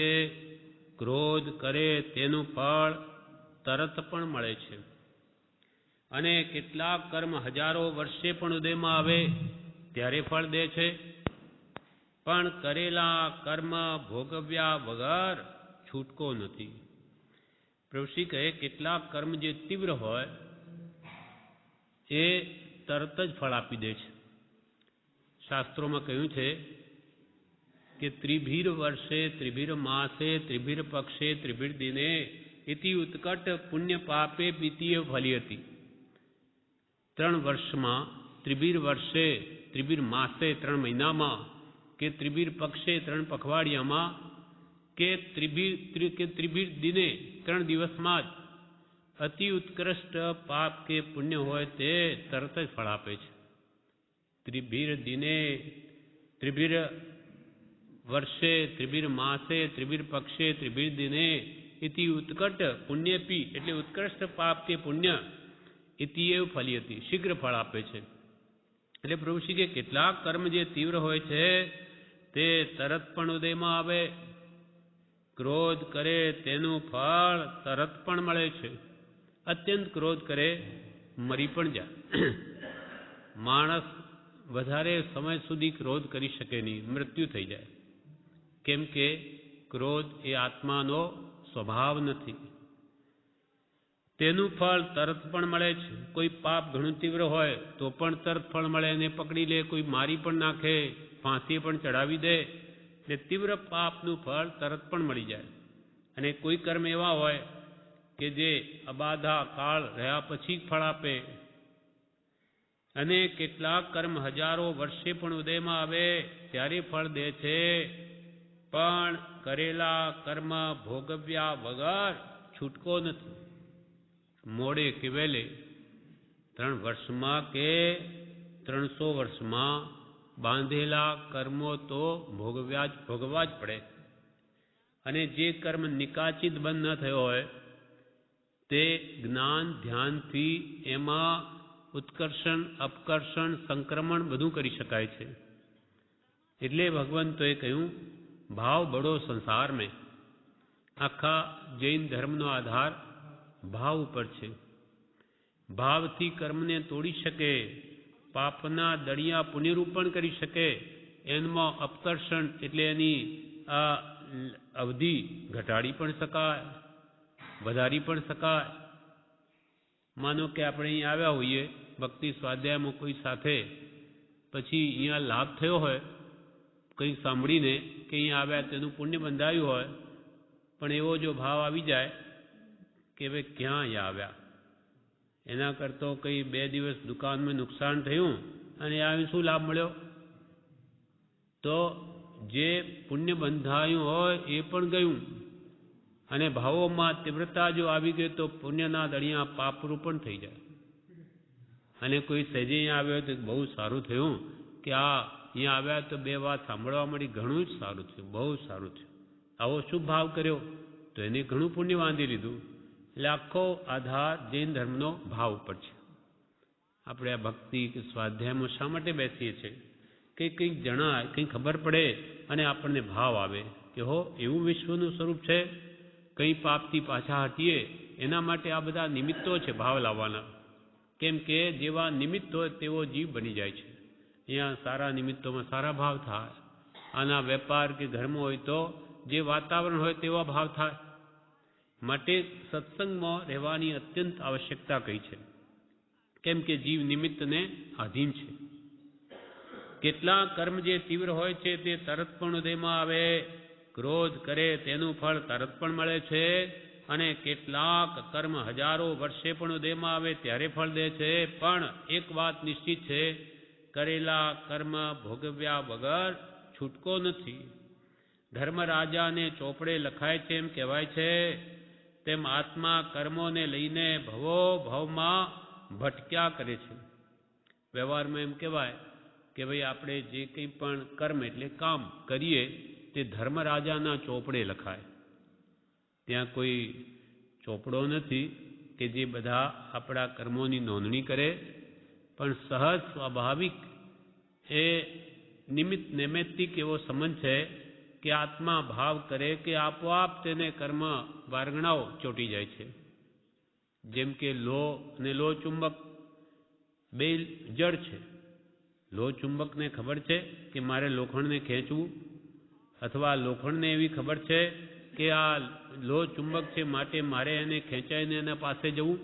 ક્રોધ કરે તેનું ફળ તરત પણ મળે છે. અને કેટલાક કર્મ હજારો વર્ષે પણ ઉદયમાં આવે ત્યારે ફળ દે છે. પણ કરેલા કર્મ ભોગવ્યા વગર છૂટકો નથી. પ્રભુશ્રી કહે, કેટલાક કર્મ જે તીવ્ર હોય એ તરત જ ફળ આપી દે છે. શાસ્ત્રોમાં કહ્યું છે કે ત્રિભીર વર્ષે, ત્રિભીર માસે, ત્રિભીર પક્ષે, ત્રિભીર દિને ઇતિ ઉત્કટ પુણ્ય પાપે પિતીય ફલિયતી. 3 વર્ષમાં, ત્રિભીર વર્ષે, ત્રિભીર માસે 3 મહિનામાં, કે ત્રિભીર પક્ષે 3 પખવાડિયામાં, કે ત્રિભીર દિને 3 દિવસમાં જ અતિ ઉત્કૃષ્ટ પાપ કે પુણ્ય હોય તે તરત જ ફળ આપે છે. ત્રિભીર દિને, ત્રિભીર વર્ષે, ત્રિભીર માસે, ત્રિભીર પક્ષે, ત્રિભીર દિને ઇતિ ઉત્કટ પુણ્યપી એટલે ઉત્કૃષ્ટ પાપ કે પુણ્ય ઇતિએવ ફલિયતી શીઘ્ર ફળ આપે છે. એટલે પ્રભુશ્રી કે કેટલાક કર્મ જે તીવ્ર હોય છે તે તરત પણ ઉદયમાં આવે. ક્રોધ કરે તેનું ફળ તરત પણ મળે છે. અત્યંત ક્રોધ કરે મરી પણ જાય. માણસ વધારે સમય સુધી ક્રોધ કરી શકે નહીં, મૃત્યુ થઈ જાય. કેમ કે ક્રોધ એ આત્માનો સ્વભાવ નથી. તેનું ફળ તરત પણ મળે છે. કોઈ પાપ ઘણું તીવ્ર હોય તો પણ તરત ફળ મળે, એને પકડી લે, કોઈ મારી પણ નાખે, ફાંસી પણ ચડાવી દે, એટલે તીવ્ર પાપનું ફળ તરત પણ મળી જાય. અને કોઈ કર્મ એવા હોય કે જે અબાધા કાળ રહ્યા પછી ફળ આપે, અને કેટલાક કર્મ હજારો વર્ષે પણ ઉદયમાં આવે ત્યારે ફળ દે છે. પણ કરેલા કર્મ ભોગવ્યા વગર છૂટકો નથી. મોડે કે વહેલે 3 વર્ષમાં કે 300 વર્ષમાં બાંધેલા કર્મો તો ભોગવવા જ પડે. અને જે કર્મ નિકાચિત બંધ ન થયો હોય તે જ્ઞાન ધ્યાનથી એમાં ઉત્કર્ષણ, અપકર્ષણ, સંક્રમણ બધું કરી શકાય છે. એટલે ભગવંતોએ કહ્યું, ભાવ બડો સંસાર મેં. આખા જૈન ધર્મનો આધાર ભાવ ઉપર છે. ભાવથી કર્મને તોડી શકે, પાપના દળિયા પુનઃરૂપણ કરી શકે, એમાં અપકર્ષણ એટલે એની આ અવધિ ઘટાડી પણ શકાય, વધારી પણ શકાય. માનો કે આપણે અહીં આવ્યા હોઈએ ભક્તિ સ્વાધ્યાયમાં કોઈ સાથે, પછી અહીંયા લાભ થયો હોય કંઈ સાંભળીને કે અહીંયા આવ્યા તેનું પુણ્ય બંધાયું હોય, પણ એવો જો ભાવ આવી જાય કે ભાઈ ક્યાં અહીંયા આવ્યા, એના કરતો કંઈ 2 દિવસ દુકાનમાં નુકસાન થયું અને આવી શું લાભ મળ્યો, તો જે પુણ્ય બંધાયું હોય એ પણ ગયું. અને ભાવોમાં તીવ્રતા જો આવી ગઈ તો પુણ્યના દળિયા પાપરૂપ પણ થઈ જાય. અને કોઈ સહેજે અહીંયા આવ્યો તો બહુ સારું થયું કે અહીંયા આવ્યા તો 2 વાત સાંભળવા મળી, ઘણું જ સારું થયું, બહુ સારું થયું. આવો શુભ ભાવ કર્યો તો એને ઘણું પુણ્ય બાંધી લીધું. એટલે આખો આધાર જૈન ધર્મનો ભાવ ઉપર છે. આપણે આ ભક્તિ કે સ્વાધ્યાયમાં શા માટે બેસીએ છીએ કે કંઈક જણાય, કંઈ ખબર પડે અને આપણને ભાવ આવે કે હો એવું વિશ્વનું સ્વરૂપ છે. કંઈ પાપથી પાછા હટીએ એના માટે આ બધા નિમિત્તો છે ભાવ લાવવાના. કેમ કે જેવા નિમિત્ત હોય તેવો જીવ બની જાય છે. અહીંયા સારા નિમિત્તોમાં સારા ભાવ થાય. આના વેપાર કે ઘરમાં હોય તો જે વાતાવરણ હોય તેવા ભાવ થાય. માટે સત્સંગમાં રહેવાની અત્યંત આવશ્યકતા કહી છે. કેમ કે જીવ નિમિત્તને આધીન છે. કેટલાક કર્મ જે તીવ્ર હોય છે તે તરત પણ ઉદયમાં આવે, ક્રોધ કરે તેનું ફળ તરત પણ મળે છે. અને કેટલાક કર્મ હજારો વર્ષે પણ ઉદયમાં આવે ત્યારે ફળ દે છે. પણ એક વાત નિશ્ચિત છે, કરેલા કર્મ ભોગવ્યા વગર છૂટકો નથી. ધર્મરાજાને ચોપડે લખાય છે એમ કહેવાય છે તેમ આત્મા કર્મોને લઈને ભવો ભવમાં ભટક્યા કરે છે. વ્યવહારમાં એમ કહેવાય કે ભાઈ આપણે જે કંઈ પણ કર્મ એટલે કામ કરીએ તે ધર્મરાજાના ચોપડે લખાય. ત્યાં કોઈ ચોપડો નથી કે જે બધા આપણા કર્મોની નોંધણી કરે, પણ સહજ સ્વાભાવિક એ નિમિત્ત નૈમિત્તિક એવો સંબંધ છે કે આત્મા ભાવ કરે કે આપોઆપ તેને કર્મ વારગણાઓ ચોંટી જાય છે. જેમ કે લોહ અને લોહ ચુંબક બે જડ છે. લોહ ચુંબકને ખબર છે કે મારે લોખંડને ખેંચવું, અથવા લોખંડને એવી ખબર છે કે આ લોહ ચુંબક છે માટે મારે એને ખેંચાઈને એના પાસે જવું,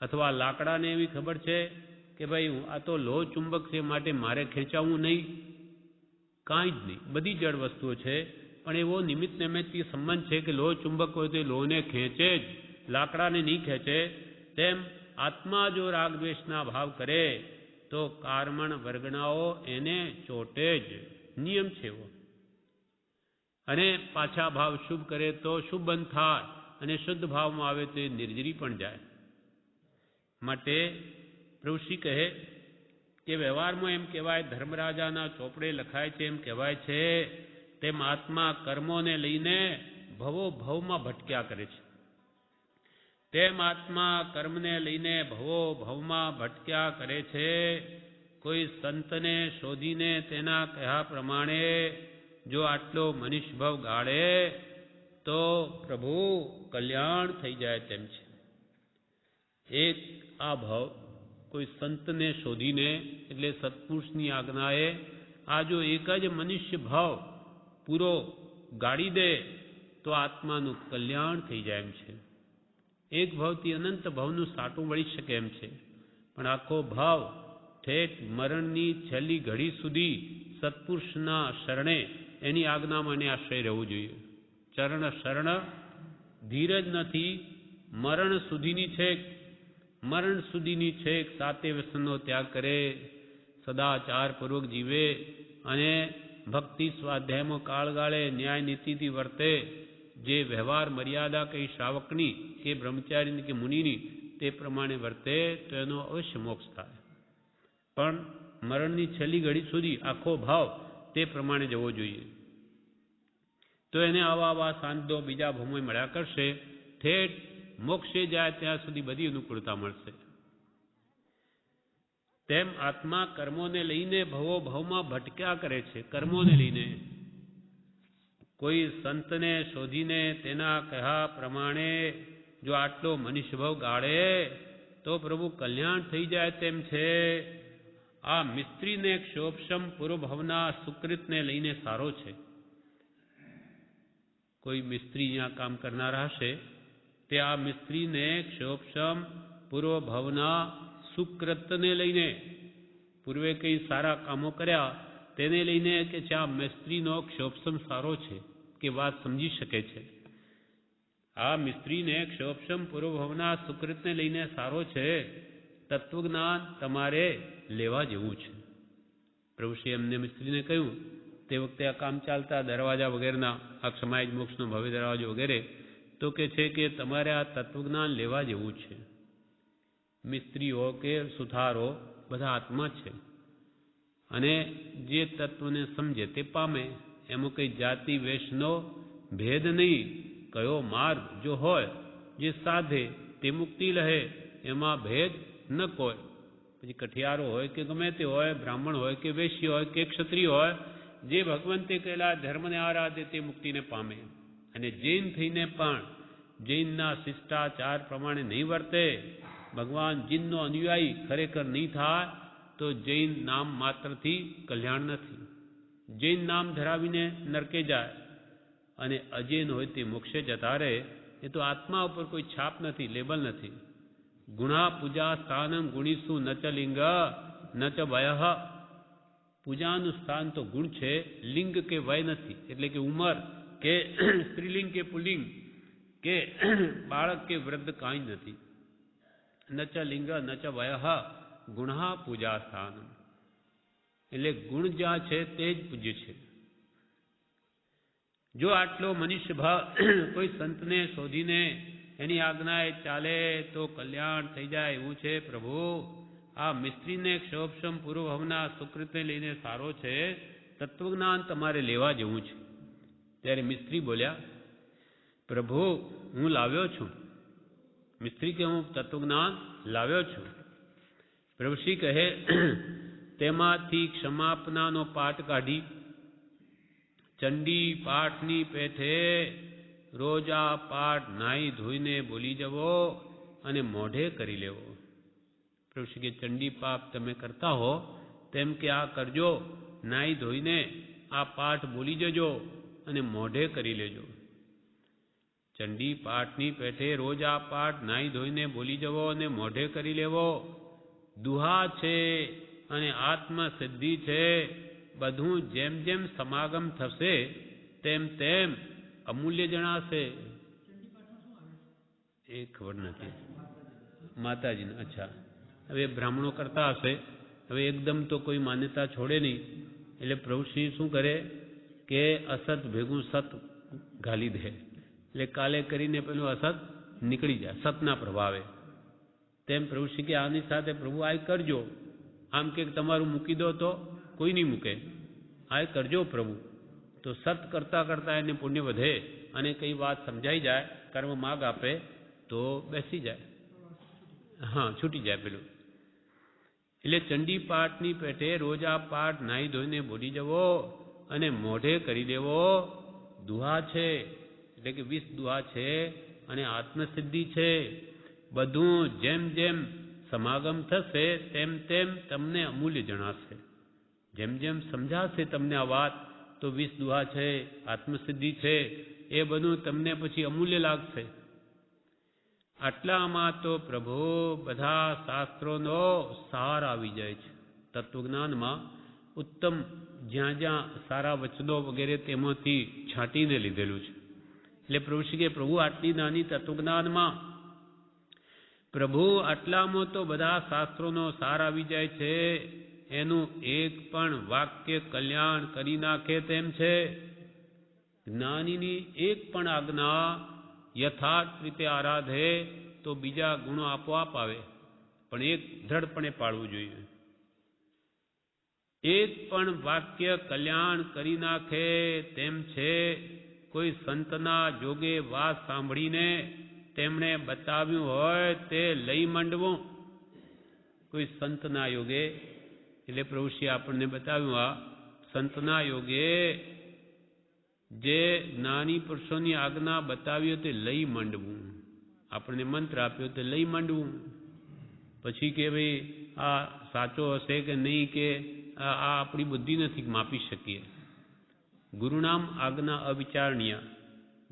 અથવા લાકડાને એવી ખબર છે કે ભાઈ આ તો લોહ ચુંબક છે માટે મારે ખેંચાવવું નહીં. કાંઈ જ નહીં, બધી જડ વસ્તુઓ છે, પણ એવો નિમિત્ત નૈમિત્તિક સંબંધ છે કે લોહ ચુંબક હોય તો લોહને ખેંચે જ, લાકડાને નહીં ખેંચે. તેમ આત્મા જો રાગદ્વેષના ભાવ કરે તો કર્મણ વર્ગણાઓ એને ચોટે જ, નિયમ છે એવો. અને પાછા ભાવ શુભ કરે તો શુભ બંધ થાય, અને શુદ્ધ ભાવમાં આવે તો એ નિર્જરી પણ જાય. માટે પ્રભુશ્રી કહે કે વ્યવહારમાં એમ કહેવાય, ધર્મરાજાના ચોપડે લખાય છે એમ કહેવાય છે તેમ આત્મા કર્મોને લઈને ભવો ભવમાં ભટક્યા કરે છે. તેમ આત્મા કર્મને લઈને ભવો ભવમાં ભટક્યા કરે છે. કોઈ સંતને શોધીને તેના કહ્યા પ્રમાણે જો આટલો મનુષ્ય ભવ ગાળે તો પ્રભુ કલ્યાણ થઈ જાય તેમ છે. એક આ ભાવ કોઈ સંતને શોધીને એટલે સત્પુરુષની આજ્ઞાએ આ જો એક જ મનુષ્ય ભાવ પૂરો ગાળી દે તો આત્માનું કલ્યાણ થઈ જાય એમ છે. એક ભાવથી અનંત ભાવનું સાટું વળી શકે એમ છે. પણ આખો ભાવ ઠેઠ મરણની છેલ્લી ઘડી સુધી સત્પુરુષના શરણે એની આજ્ઞામાં એને આશ્રય રહેવું જોઈએ. ચરણ શરણ ધીરજ નથી, મરણ સુધીની છેક સાતે વ્યસનનો ત્યાગ કરે, સદાચારપૂર્વક જીવે અને ભક્તિ સ્વાધ્યાયમાં કાળ ગાળે, ન્યાય નીતિથી વર્તે, જે વ્યવહાર મર્યાદા કઈ શ્રાવકની કે બ્રહ્મચારીની કે મુનિની તે પ્રમાણે વર્તે તો એનો અવશ્ય મોક્ષ થાય. પણ મરણની છેલ્લી ઘડી સુધી આખો ભાવ તે પ્રમાણે જવો જોઈએ. તો એને આવા સાંધો બીજા ભાવમાં મળ્યા કરશે. ઠેઠ મોક્ષે જાય ત્યાં સુધી બધી અનુકૂળતા મળશે. તેમ આત્મા કર્મોને લઈને ભવો ભાવમાં ભટક્યા કરે છે. કર્મોને લઈને કોઈ સંતને શોધીને તેના કહ્યા પ્રમાણે જો આટલો મનુષ્ય ભાવ ગાળે તો પ્રભુ કલ્યાણ થઈ જાય તેમ છે. આ મિસ્ત્રીને ક્ષોભક્ષમ પૂર્વભાવના સુકૃતને લઈને સારો છે. કોઈ મિસ્ત્રી અહીંયા કામ કરનારા હશે તે આ મિસ્ત્રીને ક્ષોભક્ષમ પૂર્વભાવના સુકૃતને લઈને, પૂર્વે કઈ સારા કામો કર્યા તેને લઈને કે છે આ મિસ્ત્રીનો ક્ષોભક્ષમ સારો છે કે વાત સમજી શકે છે. આ મિસ્ત્રીને ક્ષોભક્ષમ પૂર્વભાવના સુકૃતને લઈને સારો છે. તત્વજ્ઞાન તમારે લેવા જેવું છે. પ્રભુશ્રી એમને મિસ્ત્રીને કહ્યું તે વખતે આ કામ ચાલતા દરવાજા વગેરેના આ સમાજ મોક્ષનો ભવ્ય દરવાજો વગેરે, તો કે છે કે તમારે આ તત્વજ્ઞાન લેવા જેવું છે. મિસ્ત્રીઓ કે સુથારો બધા આત્મા છે અને જે તત્વને સમજે તે પામે. એમાં કંઈ જાતિ વેશનો ભેદ નહીં. કયો માર્ગ જો હોય જે સાધે તે મુક્તિ લહે, એમાં ભેદ ન કોઈ. પછી કઠિયારો હોય કે ગમે તે હોય, બ્રાહ્મણ હોય કે વૈશ્ય હોય કે ક્ષત્રિય હોય, જે ભગવંતે કહેલા ધર્મને આરાધે તે મુક્તિને પામે. અને જૈન થઈને પણ જૈનના શિષ્ટાચાર પ્રમાણે નહીં વર્તે, ભગવાન જીનનો અનુયાયી ખરેખર નહીં થાય તો જૈન નામ માત્રથી કલ્યાણ નથી. જૈન નામ ધરાવીને નરકે જાય અને અજૈન હોય તે મોક્ષે જતા રહે. એ તો આત્મા ઉપર કોઈ છાપ નથી, લેબલ નથી. ગુણા પૂજા સ્થાનમ ગુણીસુ ન ચ લિંગ ન ચ વય. પૂજાનું સ્થાન તો ગુણ છે, લિંગ કે વય નથી. એટલે કે ઉંમર કે સ્ત્રીલિંગ કે પુલ્લિંગ કે બાળક કે વૃદ્ધ કાંઈ નથી. ન ચ લિંગ ન ચ વય ગુણા પૂજા સ્થાન. એટલે ગુણ જ્યાં છે તે જ પૂજ્ય છે. જો આટલો મનુષ્ય ભાવ કોઈ સંતને શોધીને એની આજ્ઞાએ ચાલે તો કલ્યાણ થઈ જાય એવું છે. પ્રભુ આ મિસ્ત્રીને ક્ષોભક્ષમ પૂર્વભાવના સુકૃતને લઈને સારો છે. તત્વજ્ઞાન તમારે લેવા જેવું છે. ત્યારે મિસ્ત્રી બોલ્યા, પ્રભુ હું લાવ્યો છું. મિસ્ત્રી કે હું તત્વજ્ઞાન લાવ્યો છું. પ્રભુશ્રી કહે તેમાંથી ક્ષમાપનાનો પાઠ કાઢી ચંડી પાઠની પેઠે રોજ આ પાઠ નાહી ધોઈને બોલી જવો અને મોઢે કરી લેવો. પ્રભુશ્રી કે ચંડી પાપ તમે કરતા હો તેમ કે આ કરજો, નાહી ધોઈને આ પાઠ બોલી જજો અને મોઢે કરી લેજો. ચંડી પાઠની પેઠે રોજ આ પાઠ નાહી ધોઈને બોલી જવો અને મોઢે કરી લેવો. દુહા છે અને આત્મસિદ્ધિ છે. બધું જેમ જેમ સમાગમ થશે તેમ તેમ અમૂલ્ય જણાશે. એ ખબર નથી માતાજીને. અચ્છા, હવે બ્રાહ્મણો કરતા હશે. હવે એકદમ તો કોઈ માન્યતા છોડે નહીં. એટલે પ્રભુશ્રી શું કરે કે અસત ભેગું સત ઘાલી દે. એટલે કાલે કરીને પેલું અસત નીકળી જાય સતના પ્રભાવે. તેમ પ્રભુશ્રી કે આની સાથે પ્રભુ આ કરજો. આમ કે તમારું મૂકી દો તો કોઈ નહીં મૂકે. આ કરજો પ્રભુ. તો સત કરતાં કરતાં એને પુણ્ય વધે અને કઈ વાત સમજાઈ જાય, કર્મ માર્ગ આપે તો બેસી જાય. હા, છૂટી જાય પેલું. એટલે ચંડી પાઠની પેઠે રોજ આ પાઠ નાહી ધોઈને બોલી જવો અને મોઢે કરી દેવો. દુહા છે એટલે કે 20 દુહા છે અને આત્મસિદ્ધિ છે. બધું જેમ જેમ સમાગમ થશે તેમ તેમ તમને અમૂલ્ય જણાશે. જેમ જેમ સમજાશે તમને આ વાત, તો 20 દુહા છે, આત્મસિદ્ધિ છે, એ બધું તમને પછી અમૂલ્ય લાગશે. આટલામાં તો પ્રભુ બધા શાસ્ત્રોનો સાર આવી જાય છે. તત્વજ્ઞાનમાં ઉત્તમ જ્યાં જ્યાં સારા વચનો વગેરે તેમાંથી છાંટીને લીધેલું છે. એટલે પ્રભુ શ્રી કે પ્રભુ આટલી નાની તત્વજ્ઞાનમાં, પ્રભુ આટલામાં તો બધા શાસ્ત્રોનો સાર આવી જાય છે. એનું એક પણ વાક્ય કલ્યાણ કરી નાખે તેમ છે. જ્ઞાનીની એક પણ આજ્ઞા યથાર્થ રીતે આરાધે તો બીજા ગુણો આપોઆપ આવે, પણ એક દ્રઢપણે પાળવું જોઈએ. એક પણ વાક્ય કલ્યાણ કરી નાખે તેમ છે. કોઈ સંતના જોગે વાત સાંભળીને તેમણે બતાવ્યું હોય તે લઈ માંડવું. કોઈ સંતના યોગે, એટલે પ્રભુશ્રી આપણને બતાવ્યું, આ સંતના યોગે જે જ્ઞાની પુરુષોની આજ્ઞા બતાવી તે લઈ માંડવું. આપણને મંત્ર આપ્યો તે લઈ માંડવું. પછી કે ભાઈ આ સાચો હશે કે નહીં, કે આ આપણી બુદ્ધિ નથી માપી શકીએ. ગુરુનામ આજ્ઞા અવિચારણીય.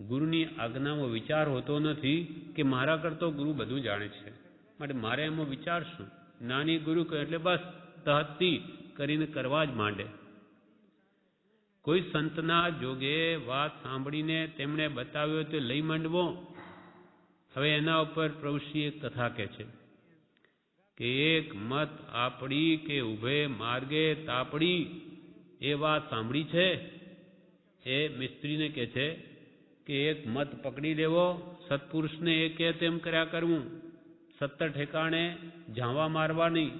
ગુરુની આજ્ઞામાં વિચાર હોતો નથી કે મારા કરતો ગુરુ બધું જાણે છે, માટે મારે એમાં વિચાર શું. નાની ગુરુ કહે એટલે બસ તહતી કરીને કરવા જ માંડે. કોઈ સંતના જોગે વાત સાંભળીને તેમણે બતાવ્યો તે લઈ માંડવો. હવે એના ઉપર પ્રભુશ્રી એક કથા કહે છે કે એક મત આપડી કે ઉભે માર્ગે તાપડી, એ વાત સાંભળી છે. એ મિસ્ત્રીને કહે છે કે એક મત પકડી લેવો, સત્પુરુષને એ કહે તેમ કર્યા કરવું. 70 ઠેકાણે ઝાવા મારવા નહીં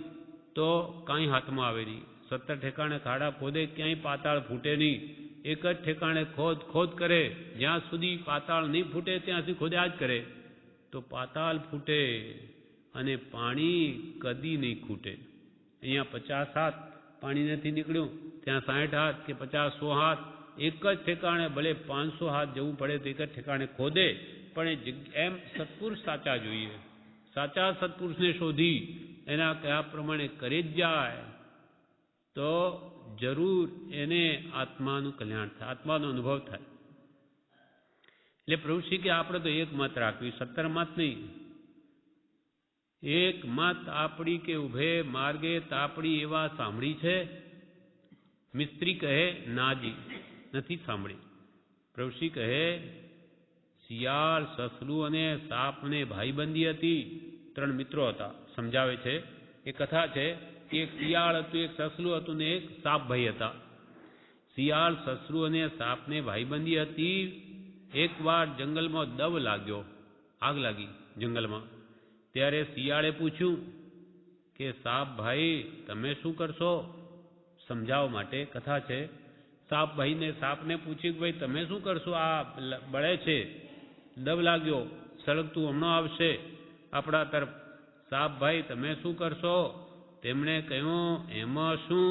તો કાંઈ હાથમાં આવે નહીં. 70 ઠેકાણે ખાડા ખોદે ક્યાંય પાતાળ ફૂટે નહીં. એક જ ઠેકાણે ખોદ કરે, જ્યાં સુધી પાતાળ નહીં ફૂટે ત્યાં સુધી ખોદ્યા જ કરે તો પાતાળ ફૂટે અને પાણી કદી નહીં ખૂટે. અહીંયા 50 હાથ પાણી નથી નીકળ્યું, ત્યાં 60 હાથ કે 50-100 હાથ, એક જ ઠેકાણે ભલે 500 હાથ જવું પડે તો એક જ ઠેકાણે ખોદે, પણ એમ સત્પુરુષ સાચા જોઈએ. સાચા સત્પુરુષને શોધી એના કયા પ્રમાણે કરી જ જાય તો જરૂર એને આત્માનું કલ્યાણ થાય, આત્માનો અનુભવ થાય. એટલે પ્રભુ શ્રી કે આપણે તો એક મત રાખવી, 17 મત નહીં. એક મત આપડી કે ઉભે માર્ગે તાપડી, એવા સાંભળી છે. મિસ્ત્રી કહે નાજી, નથી સાંભળી. પ્રભુશ્રી કહે શિયાળ, સસલું અને સાપને ભાઈબંધી હતી. 3 મિત્રો હતા. સમજાવે છે એ કથા છે. એક શિયાળ હતું, એક સસલું હતું ને એક સાપ ભાઈ હતા. શિયાળ, સસલું અને સાપને ભાઈબંધી હતી. એકવાર જંગલમાં દવ લાગ્યો, આગ લાગી જંગલમાં. ત્યારે શિયાળે પૂછ્યું કે સાપ ભાઈ તમે શું કરશો? સમજાવવા માટે કથા છે. સાપ ભાઈને સાપને પૂછ્યું કે ભાઈ તમે શું કરશો? આ બળે છે, દવ લાગ્યો, સળગતું હમણાં આવશે આપણા તરફ. સાપ ભાઈ તમે શું કરશો? તેમણે કહ્યું એમાં શું,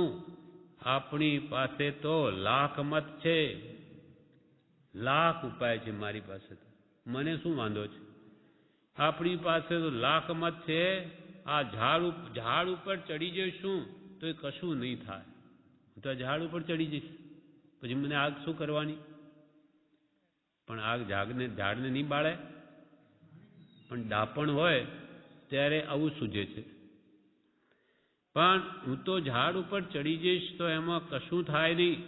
આપણી પાસે તો લાખ મત છે, લાખ ઉપાય છે મારી પાસે, તો મને શું વાંધો છે? આપણી પાસે તો લાખ મત છે. આ ઝાડ ઉપર ચડી જઈશું તો એ કશું નહીં થાય. હું તો ઝાડ ઉપર ચડી જઈશ, પછી મને આગ શું કરવાની? પણ આગ ઝાડને નહીં બાળે, પણ ડાપણ હોય ત્યારે આવું સૂજે છે. પણ હું તો ઝાડ ઉપર ચડી જઈશ તો એમાં કશું થાય નહીં.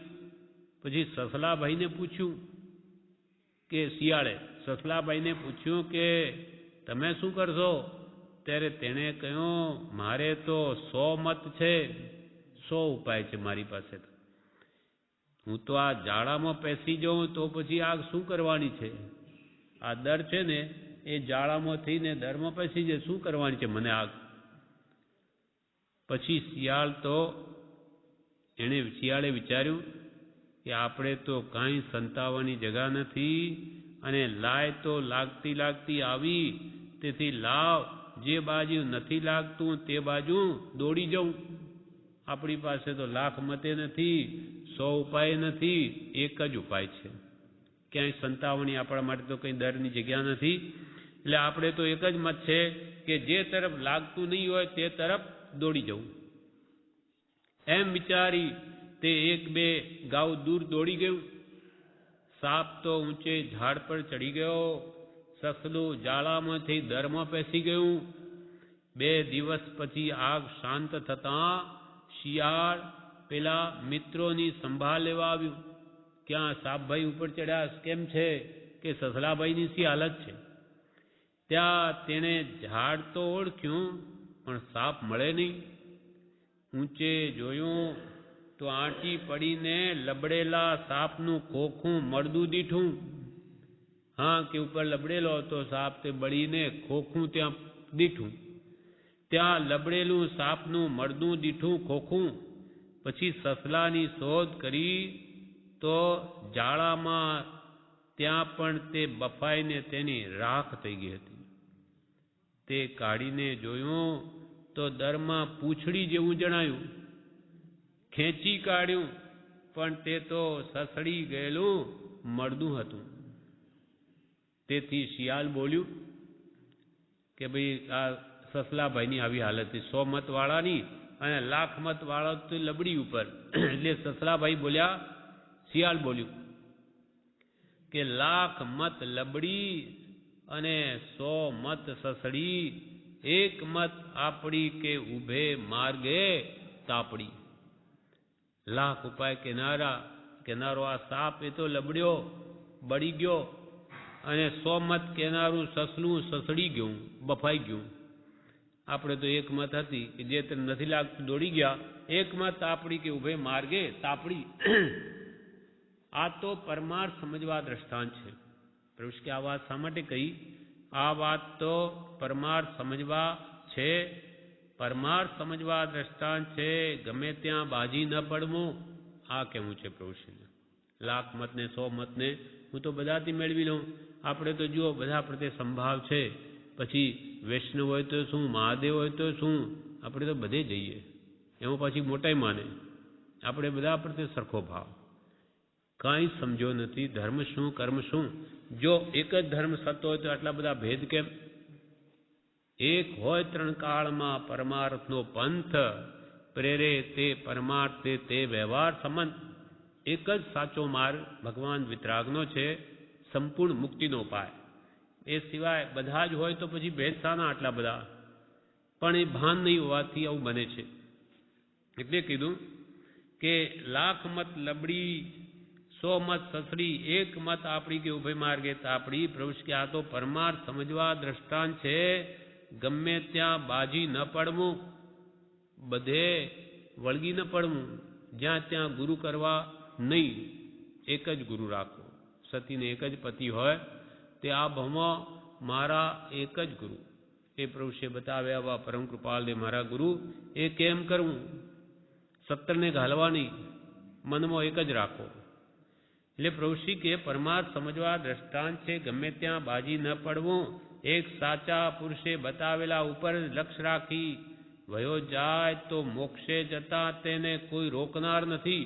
પછી સસલાભાઈને પૂછ્યું કે શિયાળે સસલાભાઈને પૂછ્યું કે તમે શું કરશો? ત્યારે તેણે કહ્યું મારે તો 100 મત છે, 100 ઉપાય છે મારી પાસે. હું તો આ જાળામાં પેસી જાઉં તો પછી આગ શું કરવાની છે? આ દર છે ને એ જાળામાં થઈને દરમાં પેસી જાય, શું કરવાની છે મને આગ? પછી શિયાળે વિચાર્યું કે આપણે તો કાંઈ સંતાવવાની જગા નથી અને લાય તો લાગતી આવી, તેથી લાવ જે બાજુ નથી લાગતું તે બાજુ દોડી જાઉં. આપણી પાસે તો લાખ મતે નથી, 100 ઉપાય નથી, એક જ ઉપાય છે. ક્યાંય સંતાવવાની આપણા માટે તો કંઈ દરની જગ્યા નથી. એટલે આપણે તો એક જ મત છે કે જે તરફ લાગતું નહીં હોય તે તરફ દોડી જવું. એમ વિચારી તે 1-2 ગાઉ દૂર દોડી ગયું. સાપ તો ઊંચે ઝાડ પર ચડી ગયો. સસલું જાળામાંથી દરમાં પેસી ગયું. 2 દિવસ પછી આગ શાંત થતાં શિયાળ પેલા મિત્રોની સંભાળ લેવા આવ્યું. ક્યાં સાપભાઈ ઉપર ચડ્યા કેમ છે કે સસલાભાઈની શી હાલત છે? ત્યાં તેણે ઝાડ તો ઓળખ્યું પણ સાપ મળે નહીં. ઊંચે જોયું તો આંટી પડીને લબડેલા સાપનું ખોખું મળદું દીઠું. હા કે ઉપર લબડેલો હતો સાપ, તે બળીને ખોખું ત્યાં દીઠું. ત્યાં લબડેલું સાપનું મળદું દીઠું ખોખું. પછી સસલાની શોધ કરી તો જાળામાં ત્યાં પણ તે બફાઈને તેની રાખ થઈ ગઈ હતી. તે કાઢીને જોયું તો દરમાં પૂંછડી જેવું જણાયું. ખેંચી કાઢ્યું પણ તે તો સસડી ગયેલું મળદું હતું. તેથી શિયાળ બોલ્યું કે ભાઈ આ સસલાભાઈની આવી હાલત છે, 100 મત વાળાની અને 1,00,000 મત વાળા તો લબડી ઉપર. એટલે સસલાભાઈ બોલ્યા, શિયાળ બોલ્યું કે 1,00,000 મત લબડી અને 100 મત સસડી, 1 મત આપડી કે ઉભે માર્ગે તાપડી. 1,00,000 ઉપાય કેનારો આ સાપ એ તો લબડ્યો બળી ગયો, અને 100 મત કેનારું સસલું સસડી ગયું, બફાઈ ગયું. આપણે તો 1 મત હતી કે જે તને નથી લાગતું દોડી ગયા, 1 મત આપડી કે ઉભે માર્ગે તાપડી. આ તો પરમાર્થ સમજવા દ્રષ્ટાંત છે. પ્રભુ કે આ વાત શા માટે કહી? આ વાત તો પરમાર્થ સમજવા છે, પરમાર્થ સમજવા દ્રષ્ટાંત છે. ગમે ત્યાં બાજી ન પડવું, આ કહેવું છે પ્રભુશ્રીને. 1,00,000 મત ને 100 મત ને હું તો બધાથી મેળવી લઉં. આપણે તો જુઓ બધા પ્રત્યે સંભાવ છે. પછી વૈષ્ણવ હોય તો શું, મહાદેવ હોય તો શું, આપણે તો બધે જઈએ. એમાં પાછી મોટાઈ માને. આપણે બધા પ્રત્યે સરખો ભાવ. કાંઈ સમજો નથી ધર્મ શું કર્મ શું. જો એક જ ધર્મ સત્ય હોય તો આટલા બધા ભેદ કેમ? એક હોય 3 કાળમાં પરમાર્થનો પંથ, પ્રેરે તે પરમાર્થે તે વ્યવહાર સંબંધ. એક જ સાચો માર્ગ ભગવાન વિતરાગનો છે, સંપૂર્ણ મુક્તિનો ઉપાય. એ સિવાય બધા જ હોય તો પછી ભેદ શાના આટલા બધા? પણ એ ભાન નહીં હોવાથી આવું બને છે. એટલે કીધું કે 1,00,000 મત લબડી, 100 મત સસડી, 1 મત આપડી કે ઉભે માર્ગે તાપડી. પ્રભુ કે આ તો પરમાર્થ સમજવા દ્રષ્ટાંત છે. ગમે ત્યાં બાજી ન પડવું, બધે વળગી ન પડવું, જ્યાં ત્યાં ગુરુ કરવા નહીં. એક જ ગુરુ રાખો. સતીને એક જ પતિ હોય તે આ ભવમાં મારા એક જ ગુરુ. એ પ્રભુએ બતાવ્યા આવા પરમ કૃપાલદેવ મારા ગુરુ. એ કેમ કરવું? 70ને ઘાલવા નહીં, મનમાં એક જ રાખો. એટલે પ્રભુશ્રી કે પરમાર્થ સમજવા દ્રષ્ટાંત છે. ગમે ત્યાં બાજી ન પડવું, એક સાચા પુરુષે બતાવેલા ઉપર લક્ષ રાખી વયો જાય તો મોક્ષે જતા તેને કોઈ રોકનાર નથી.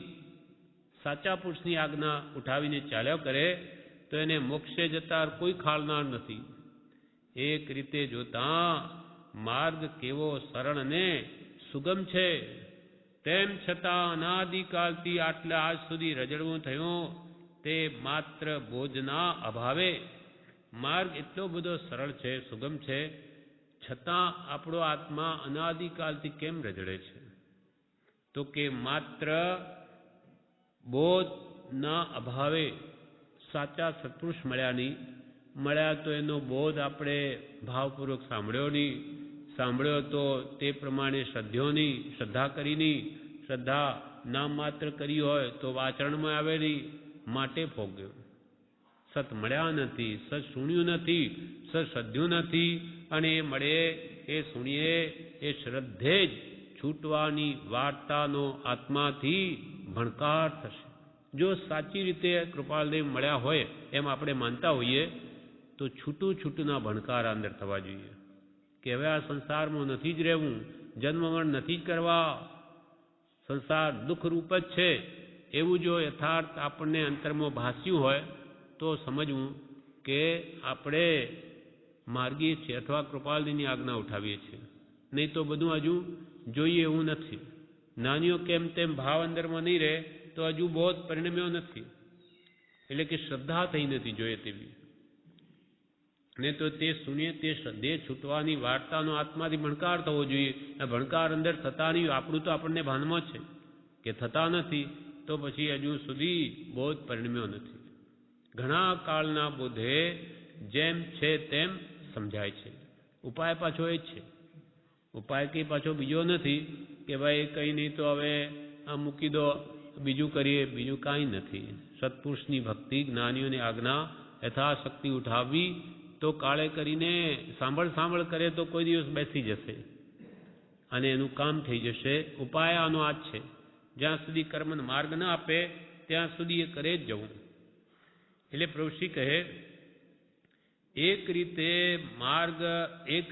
સાચા પુરુષની આજ્ઞા ઉઠાવીને ચાલ્યો કરે તો એને મોક્ષે જતા કોઈ ખાળનાર નથી. એક રીતે જોતા માર્ગ કેવો સરળ ને સુગમ છે, તેમ છતાં અનાદિકાળથી આટલા આજ સુધી રજડવું થયું તે માત્ર બોધના અભાવે. માર્ગ એટલો બધો સરળ છે, સુગમ છે, છતાં આપણો આત્મા અનાદિકાળથી કેમ રજડે છે? તો કે માત્ર બોધના અભાવે. સાચા સત્પુરુષ મળ્યા નહીં. મળ્યા તો એનો બોધ આપણે ભાવપૂર્વક સાંભળ્યો નહીં. સાંભળ્યો તો તે પ્રમાણે શ્રદ્ધ્યો નહીં, શ્રદ્ધા કરી નહીં. શ્રદ્ધા નામ માત્ર કરી હોય તો આચરણમાં આવે નહીં, માટે ભોગ્યો. સત મળ્યા નથી, સત સુણ્યું નથી, સત શ્રદ્ધ્યું નથી. અને એ મળે, એ સુણીએ, એ શ્રદ્ધે જ છૂટવાની વાર્તાનો આત્માથી ભણકાર થશે. જો સાચી રીતે કૃપાલદેવ મળ્યા હોય એમ આપણે માનતા હોઈએ તો છૂટું છૂટુંના ભણકાર અંદર થવા જોઈએ કે હવે આ સંસારમાં નથી જ રહેવું, જન્મમરણ નથી જ કરવા, સંસાર દુઃખરૂપ જ છે. એવું જો યથાર્થ આપણને અંતરમાં ભાસ્યું હોય તો સમજવું કે આપણે માર્ગીએ છીએ અથવા કૃપાલજીની આજ્ઞા ઉઠાવીએ છીએ. નહીં તો બધું હજુ જોઈએ એવું નથી. નાનીઓ કેમ તેમ ભાવ અંદરમાં નહીં રહે તો હજુ બહુ જ પરિણમ્યો નથી. એટલે કે શ્રદ્ધા થઈ નથી જોઈએ તેવી. ને તો તે સુને તે દેહ છૂટવાની વાર્તાનો આત્માથી ભણકાર થવો જોઈએ. આ ભણકાર અંદર થતા નહીં, આપણું તો આપણને ભાનમાં છે કે થતા નથી, તો પછી હજુ સુધી બોધ પરિણમ્યો નથી. ઘણા કાળના બોધે જેમ છે તેમ સમજાય છે. ઉપાય પાછો એ જ છે. ઉપાય કંઈ પાછો બીજો નથી કે ભાઈ કંઈ નહીં તો હવે આ મૂકી દો, બીજું કરીએ, બીજું કાંઈ નથી. સત્પુરુષની ભક્તિ, જ્ઞાનીઓની આજ્ઞા યથાશક્તિ ઉઠાવવી, તો કાળે કરીને સાંભળ કરે તો કોઈ દિવસ બેસી જશે અને એનું કામ થઈ જશે. ઉપાય આનો આ જ છે. જ્યાં સુધી કર્મનો માર્ગ ન આપે ત્યાં સુધી એ કરે જ જવું. એટલે પ્રભુશ્રી કહે એક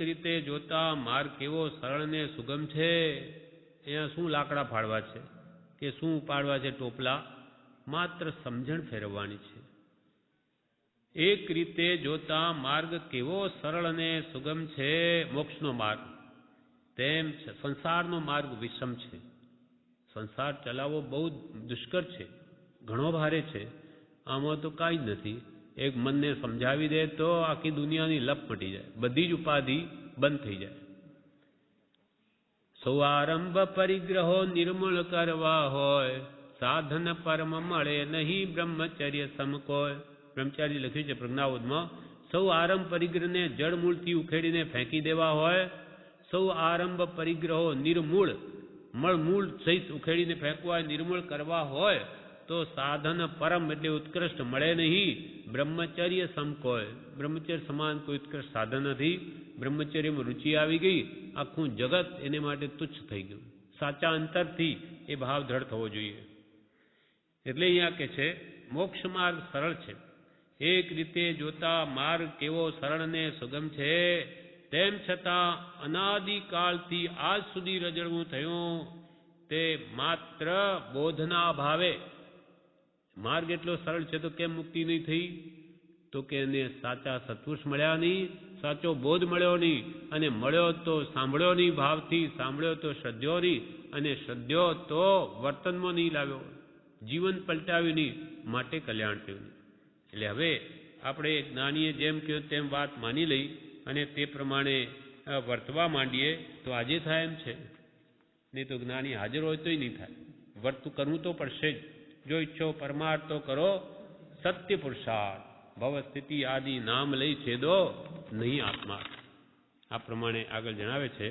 રીતે જોતા માર્ગ કેવો સરળ ને સુગમ છે. અહીંયા શું લાકડા ફાડવા છે કે શું ઉપાડવા છે ટોપલા, માત્ર સમજણ ફેરવવાની છે. એક રીતે જોતા માર્ગ કેવો સરળ અને સુગમ છે, મોક્ષનો માર્ગ, તેમ સંસારનો માર્ગ વિષમ છે. સંસાર ચલાવવો બહુ દુષ્કર છે, ઘણો ભારે છે. આમાં તો કાંઈ જ નથી. એક મનને સમજાવી દે તો આખી દુનિયાની લપ મટી જાય, બધી જ ઉપાધિ બંધ થઈ જાય. સૌ આરંભ પરિગ્રહો નિર્મૂળ કરવા હોય, સાધન પરમ મળે નહીં બ્રહ્મચર્ય સમ કોઈ. બ્રહ્મચારી લખ્યું છે પ્રજ્ઞાબોધમાં. સૌ આરંભ પરિગ્રહને જળ મૂળથી ઉખેડીને ફેંકી દેવા હોય, સૌ આરંભ પરિગ્રહો નિર્મૂળ મૂળ સહિત ઉખેડીને ફેંકવા, નિર્મૂળ કરવા હોય તો સાધન પરમ એટલે ઉત્કૃષ્ટ મળે નહીં બ્રહ્મચર્ય સમ કોઈ. બ્રહ્મચર્ય સમાન કોઈ ઉત્કૃષ્ટ સાધન નથી. બ્રહ્મચર્યમાં રુચિ આવી ગઈ, આખું જગત એને માટે તુચ્છ થઈ ગયું. સાચા અંતરથી એ ભાવ દ્રઢ થવો જોઈએ. એટલે અહીંયા કે છે મોક્ષ માર્ગ સરળ છે. એક રીતે જોતા માર્ગ કેવો સરળ ને સુગમ છે, તેમ છતાં અનાદિકાળથી આજ સુધી રજળવું થયું તે માત્ર બોધના અભાવે. માર્ગ એટલો સરળ છે તો કેમ મુક્તિ નહીં થઈ? તો કે એને સાચા સત્પુરુષ મળ્યા નહીં, સાચો બોધ મળ્યો નહીં, અને મળ્યો તો સાંભળ્યો નહીં ભાવથી, સાંભળ્યો તો શ્રદ્ધ્યો નહીં, અને શ્રદ્ધ્યો તો વર્તનમાં નહીં લાવ્યો, જીવન પલટાવ્યું નહીં, માટે કલ્યાણ થયું નહીં. એટલે હવે આપણે જ્ઞાનીએ જેમ કહ્યું તેમ વાત માની લઈ અને તે પ્રમાણે વર્તવા માંડીએ તો આજે થાય એમ છે. નહીં તો જ્ઞાની હાજર હોય તોય નહીં થાય. વર્તું કરવું તો પડશે જ. જો ઈચ્છો પરમાર્થ તો કરો સત્ય પુરુષાર્થ, ભવ સ્થિતિ આદિ નામ લઈ છેદો નહીં આત્મા. આ પ્રમાણે આગળ જણાવે છે,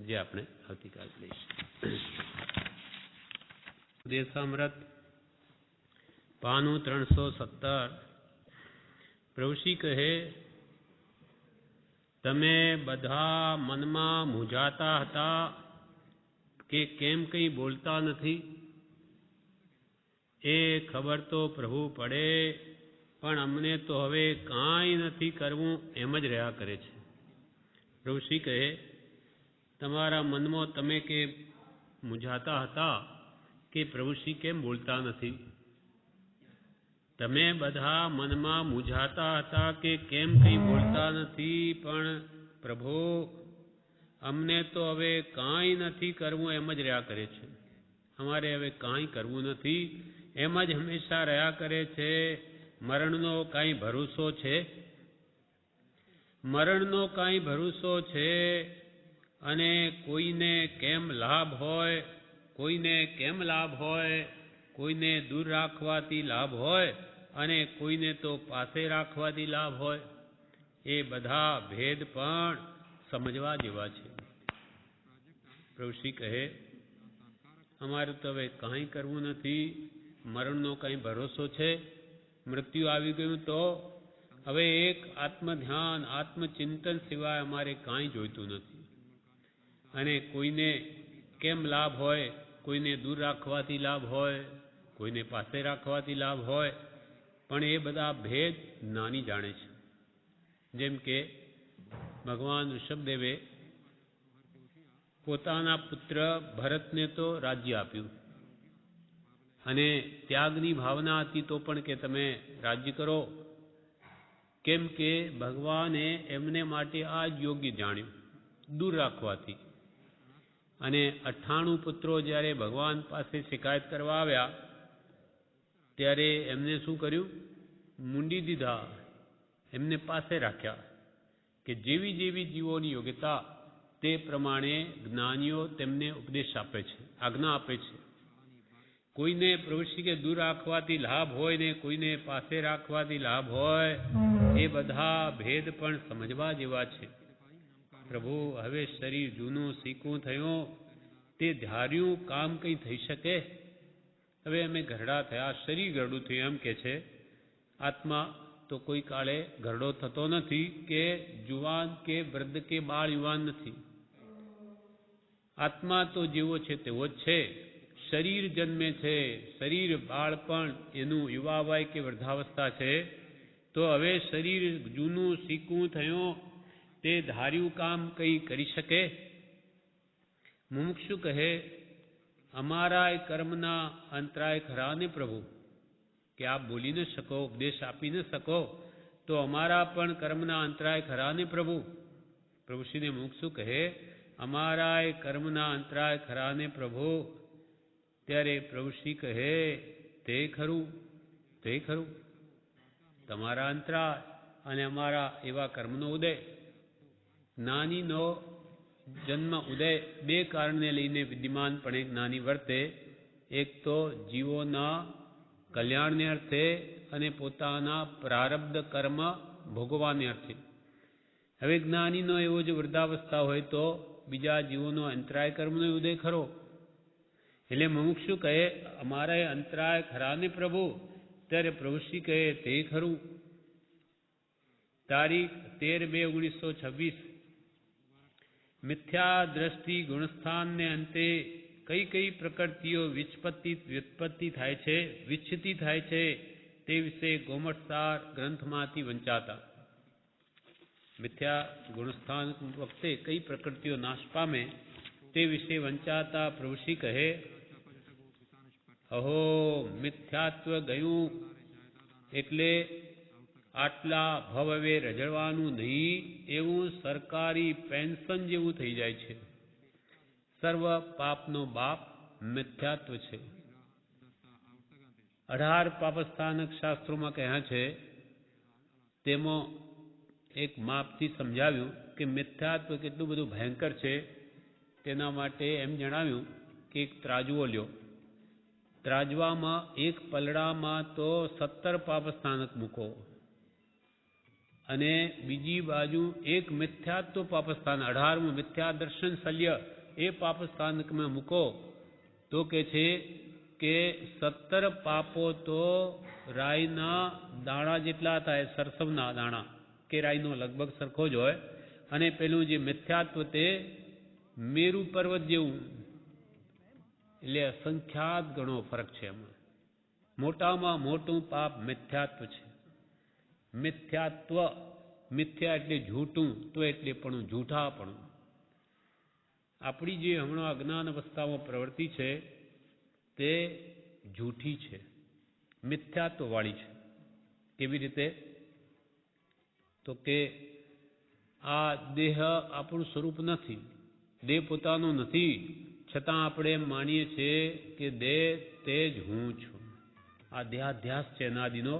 જે આપણે આવતીકાલ લઈશું. દેશામૃત પાનું 317. પ્રભુશ્રી કહે તમે બધા મનમાં મૂંઝાતા હતા કે કેમ કંઈ બોલતા નથી, એ ખબર તો પ્રભુ પડે, પણ અમને તો હવે કાંઈ નથી કરવું એમ જ રહ્યા કરે છે. પ્રભુશ્રી કહે તમારા મનમાં તમે કે મૂંઝાતા હતા કે પ્રભુશ્રી કેમ બોલતા નથી. તમે બધા મનમાં મૂંઝાતા હતા કે કેમ કંઈ બોલતા નથી, પણ પ્રભુ અમને તો હવે કાંઈ નથી કરવું એમ જ રહ્યા કરે છે. અમારે હવે કાંઈ કરવું નથી એમ જ હંમેશા રહ્યા કરે છે. મરણનો કાંઈ ભરોસો છે? મરણનો કાંઈ ભરોસો છે? અને કોઈને કેમ લાભ હોય, કોઈને કેમ લાભ હોય, કોઈને દૂર રાખવાથી લાભ હોય અને કોઈને તો પાસે રાખવાથી લાભ હોય. એ બધા ભેદ પણ સમજવા જેવા છે. પ્રભુશ્રી કહે અમારે તો હવે કાંઈ કરવું નથી. મરણનો કાંઈ ભરોસો છે? મૃત્યુ આવી ગયું તો હવે એક આત્મધ્યાન, આત્મચિંતન સિવાય અમારે કાંઈ જોઈતું નથી. અને કોઈને કેમ લાભ હોય, કોઈને દૂર રાખવાથી લાભ હોય, કોઈને પાસે રાખવાથી લાભ હોય, પણ એ બધા ભેદ જ્ઞાની જાણે છે. જેમ કે ભગવાન ઋષભદેવે પોતાના પુત્ર ભરતને તો રાજ્ય આપ્યું અને ત્યાગની ભાવના હતી તો પણ કે તમે રાજ્ય કરો, કેમ કે ભગવાને એમને માટે આ જ યોગ્ય જાણ્યું, દૂર રાખવાથી. અને 98 પુત્રો જ્યારે ભગવાન પાસે શિકાયત કરવા આવ્યા ત્યારે એમને શું કર્યું? મૂંડી દીધા, એમને પાસે રાખ્યા કે જેવી જેવી જીવોની યોગ્યતા તે પ્રમાણે જ્ઞાનીઓ તેમને ઉપદેશ આપે છે, આજ્ઞા આપે છે. કોઈને પ્રવૃત્તિ કે દૂર રાખવાથી લાભ હોય ને કોઈને પાસે રાખવાથી લાભ હોય, એ બધા ભેદ પણ સમજવા જેવા છે. પ્રભુ, હવે શરીર જૂનું શીખવું થયું, તે ધાર્યું કામ કંઈ થઈ શકે? હવે અમે ઘરડા થયા, શરીર ઘરડું થયું એમ કે છે. આત્મા તો કોઈ કાળે ઘરડો થતો નથી કે જુવાન કે વૃદ્ધ કે બાળ યુવાન નથી. આત્મા તો જેવો છે તેવો જ છે. શરીર જન્મે છે, શરીર બાળપણ એનું યુવાવય કે વૃદ્ધાવસ્થા છે. તો હવે શરીર જૂનું શીખવું થયું, તે ધાર્યું કામ કંઈ કરી શકે? મુમુક્ષુ કહે, અમારા કર્મના અંતરાય ખરા ને પ્રભુ, કે આપ બોલી ન શકો, ઉપદેશ આપી ન શકો, તો અમારા પણ કર્મના અંતરાય ખરા ને પ્રભુ. પ્રભુશ્રીને મુમુક્ષુ કહે, અમારા કર્મના અંતરાય ખરા ને પ્રભુ. ત્યારે પ્રભુશ્રી કહે, તે ખરું, તે ખરું. તમારા અંતરાય અને અમારા એવા કર્મનો ઉદય, જ્ઞાનીનો જન્મ ઉદય બે કારણને લઈને વિદ્યમાનપણે જ્ઞાની વર્તે. એક તો જીવોના કલ્યાણને અર્થે અને પોતાના પ્રારબ્ધ કર્મ ભોગવાને અર્થે. હવે જ્ઞાનીનો એવો જો વૃદ્ધાવસ્થા હોય તો બીજા જીવોનો અંતરાય કર્મનો ઉદય ખરો. એટલે મુમુક્ષુ કહે, અમારા અંતરાય ખરા ને પ્રભુ. ત્યારે પ્રભુશ્રી કહે, તે ખરું. તારીખ 13/2/1926. મિથ્યા દ્રષ્ટિ ગુણસ્થાનને અંતે કઈ કઈ પ્રકૃતિઓ વ્યુત્પત્તિ થાય છે, વિચ્છિતિ થાય છે, તે વિશે ગોમટસાર ગ્રંથમાંથી વંચાતા. મિથ્યા ગુણસ્થાન વખતે કઈ પ્રકૃતિઓ નાશ પામે તે વિશે વંચાતા પ્રભુશ્રી કહે, અહો, મિથ્યાત્વ ગયું એટલે આટલા ભવે રજળવાનું નહીં, એવું સરકારી પેન્શન જેવું થઈ જાય છે. સર્વ પાપનો બાપ મિથ્યાત્વ છે. 18 પાપસ્થાનક શાસ્ત્રોમાં કહ્યા છે, તેમાં એક માપથી સમજાવ્યું કે મિથ્યાત્વ કેટલું બધું ભયંકર છે. તેના માટે એમ જણાવ્યું કે એક ત્રાજવો લ્યો, ત્રાજવામાં એક પલડામાં તો 17 પાપસ્થાનક મૂકો અને બીજી બાજુ એક મિથ્યાત્વ પાપસ્થાન 18મું મિથ્યા દર્શન શલ્ય એ પાપસ્થાનકમાં મૂકો તો કે છે કે 17 પાપો તો રાઈના દાણા જેટલા થાય, સરસવના દાણા કે રાઈનો લગભગ સરખો જ હોય. અને પેલું જે મિથ્યાત્વ તે મેરુ પર્વત જેવું, એટલે અસંખ્યાત ગણો ફરક છે એમાં. મોટામાં મોટું પાપ મિથ્યાત્વ છે. મિથ્યાત્વ, મિથ્યા એટલે જૂઠું, તો એટલે પણ જૂઠાપણું. આપણી જે હમણાં અજ્ઞાન અવસ્થામાં પ્રવૃત્તિ છે તે જૂઠી છે, મિથ્યાત્વવાળી છે. કેવી રીતે? તો કે આ દેહ આપણું સ્વરૂપ નથી, દેહ પોતાનો નથી, છતાં આપણે એમ માનીએ છીએ કે દેહ તે જ હું છું. આ દેહાધ્યાસ છે અનાદિનો.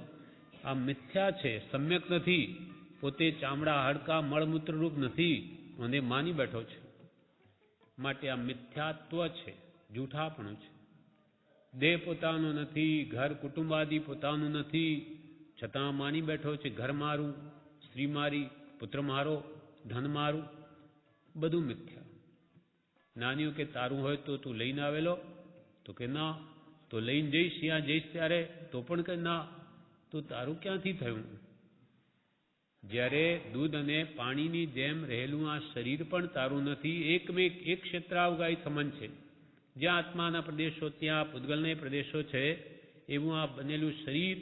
આ મિથ્યા છે, સમ્યક નથી. પોતે ચામડા હાડકા મળમૂત્ર રૂપ નથી અને માની બેઠો છે. માટે આ મિથ્યાત્વ છે, જૂઠાપણું છે. દેહ પોતાનો નથી, ઘર કુટુંબાદી પોતાનું નથી, છતાં માની બેઠો છે ઘર મારું, સ્ત્રી મારી, પુત્ર મારો, ધન મારું, બધું મિથ્યા. નાનીઓ કે તારું હોય તો તું લઈને આવેલો, તો કે ના, તો લઈને જઈશ, ત્યાં જઈશ ત્યારે, તો પણ કે ના, તો તારું ક્યાંથી થયું? જ્યારે દૂધ અને પાણીની જેમ રહેલું આ શરીર પણ તારું નથી. એકમેક એક ક્ષેત્રાવગાય સમાન છે. જ્યાં આત્માના પ્રદેશો ત્યાં પૂતગલના પ્રદેશો છે, એવું આ બનેલું શરીર,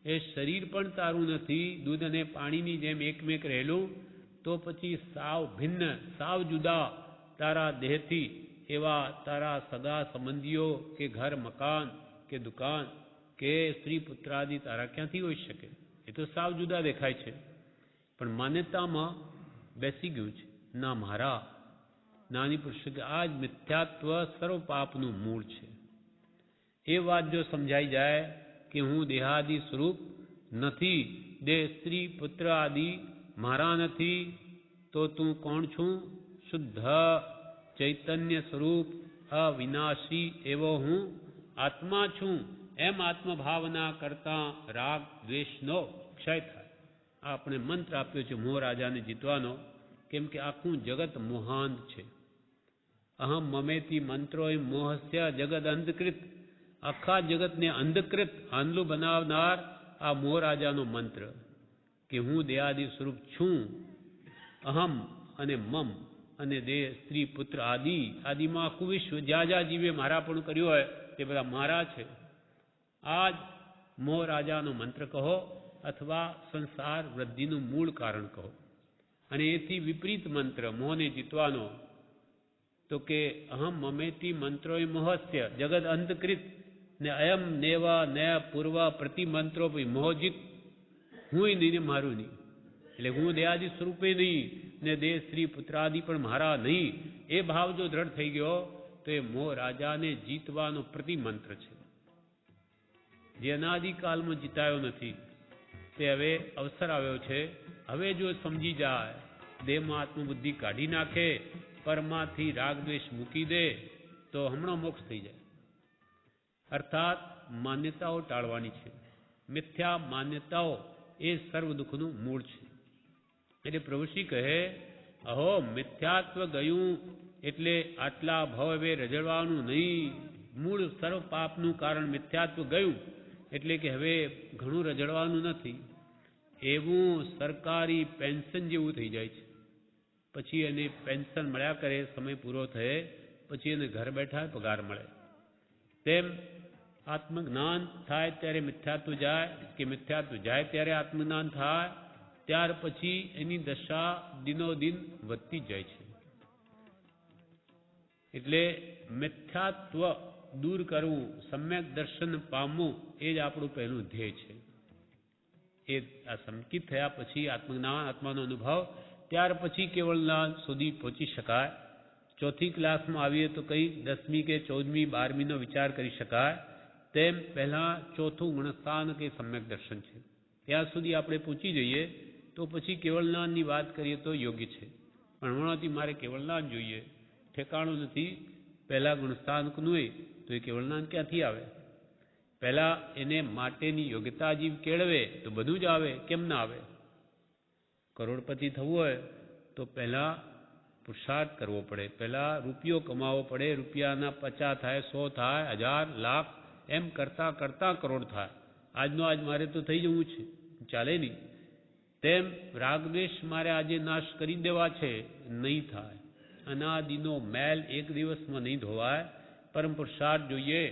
એ શરીર પણ તારું નથી. દૂધ અને પાણીની જેમ એકમેક રહેલું, તો પછી સાવ ભિન્ન, સાવ જુદા તારા દેહથી એવા તારા સગા સંબંધીઓ કે ઘર મકાન કે દુકાન કે સ્ત્રી પુત્રાદિ તારા ક્યાંથી હોઈ શકે? એ તો સાવ જુદા દેખાય છે. પણ માન્યતામાં બેસી ગયું છે, ના મારા. નાની પુરુષ કે આ જ મિથ્યાત્વ સર્વ પાપનું મૂળ છે. એ વાત જો સમજાઈ જાય કે હું દેહાદિ સ્વરૂપ નથી, દેહ સ્ત્રી પુત્ર આદિ મારા નથી, તો તું કોણ છું? શુદ્ધ ચૈતન્ય સ્વરૂપ અવિનાશી એવો હું આત્મા છું. એમ આત્મભાવના કરતા રાગ દ્વેષનો ક્ષય થાય. આપણે મંત્ર આપ્યો છે મોહ રાજાને જીતવાનો, કેમ કે આખું જગત મોહાંધ છે. અહમ મમેતી મંત્રો મોહસ્ય જગત અંધકૃત. આખા જગતને અંધકૃત આંધળું બનાવનાર આ મોહ રાજાનો મંત્ર કે હું દેહાદિ સ્વરૂપ છું. અહમ અને મમ અને દેહ સ્ત્રી પુત્ર આદિમાં આખું વિશ્વ જ્યાં જ્યાં જીવે મારા પણ કર્યું હોય તે બધા મારા છે. આ જ મોહ રાજાનો મંત્ર કહો અથવા સંસાર વૃદ્ધિનું મૂળ કારણ કહો. અને એથી વિપરીત મંત્ર મોહને જીતવાનો તો કે અહમ મમેતી મંત્રો મોહસ્ય જગત અંધકૃત ને અયમ નેવ ન પૂર્વ પ્રતિ મંત્રો મોહજીત. હું નહીં ને મારું નહીં, એટલે હું દેહાદિ સ્વરૂપે નહીં ને દેહ સ્ત્રી પુત્રાદિ પણ મારા નહીં. એ ભાવ જો દ્રઢ થઈ ગયો તો એ મોહ રાજાને જીતવાનો પ્રતિમંત્ર છે, જે અનાદિકાલમાં જીતાયો નથી. તે હવે અવસર આવ્યો છે. હવે જો સમજી જાય, દેહમાં આત્મબુદ્ધિ કાઢી નાખે, પરમાંથી રાગદ્વેષ મૂકી દે, તો હમણાં મોક્ષ થઈ જાય. અર્થાત માન્યતાઓ ટાળવાની છે. મિથ્યા માન્યતાઓ એ સર્વ દુઃખનું મૂળ છે. એટલે પ્રભુશ્રી કહે, અહો મિથ્યાત્વ ગયું એટલે આટલા ભવે રજડવાનું નહીં. મૂળ સર્વ પાપનું કારણ મિથ્યાત્વ ગયું એટલે કે હવે ઘણું રજડવાનું નથી. એવું સરકારી પેન્શન જેવું થઈ જાય છે. પછી એને પેન્શન મળ્યા કરે, સમય પૂરો થયે પછી એને ઘર બેઠા પગાર મળે. તેમ આત્મજ્ઞાન થાય ત્યારે મિથ્યાત્વ જાય, કે મિથ્યાત્વ જાય ત્યારે આત્મજ્ઞાન થાય, ત્યાર પછી એની દશા દિનોદિન વધતી જાય છે. એટલે મિથ્યાત્વ દૂર કરવું, સમ્યક દર્શન પામવું, એ જ આપણું પહેલું ધ્યેય છે. એ આ સંકિત થયા પછી આત્મજ્ઞાન, આત્માનો અનુભવ, ત્યાર પછી કેવળ જ્ઞાન સુધી પહોંચી શકાય. ચોથી ક્લાસમાં આવીએ તો કંઈ 10મી કે 14મી 12મીનો વિચાર કરી શકાય. તેમ પહેલાં ચોથું ગુણસ્થાન કે સમ્યક દર્શન છે. ત્યાં સુધી આપણે પહોંચી જઈએ તો પછી કેવળ જ્ઞાનની વાત કરીએ તો યોગ્ય છે. પણ હમણાંથી મારે કેવળ જ્ઞાન જોઈએ, ઠેકાણું નથી. પહેલાં ગુણસ્થાનકનું હોય તો એ કેવળ જ્ઞાન ક્યાંથી આવે? પહેલાં એને માટેની યોગ્યતા જીવ કેળવે તો બધું જ આવે. કેમ ના આવે? કરોડપતિ થવું હોય તો પહેલાં પુરુષાર્થ કરવો પડે, પહેલાં રૂપિયો કમાવો પડે. રૂપિયાના 50 થાય, 100 થાય, 1000, લાખ, એમ કરતાં કરતાં કરોડ થાય. આજનો આજ મારે તો થઈ જવું છે, ચાલે નહીં. તેમ રાગદ્વેષ મારે આજે નાશ કરી દેવા છે, નહીં થાય. અનાદિનો મેલ એક દિવસમાં નહીં ધોવાય. પરમ પુરુષાર્થ જોઈએ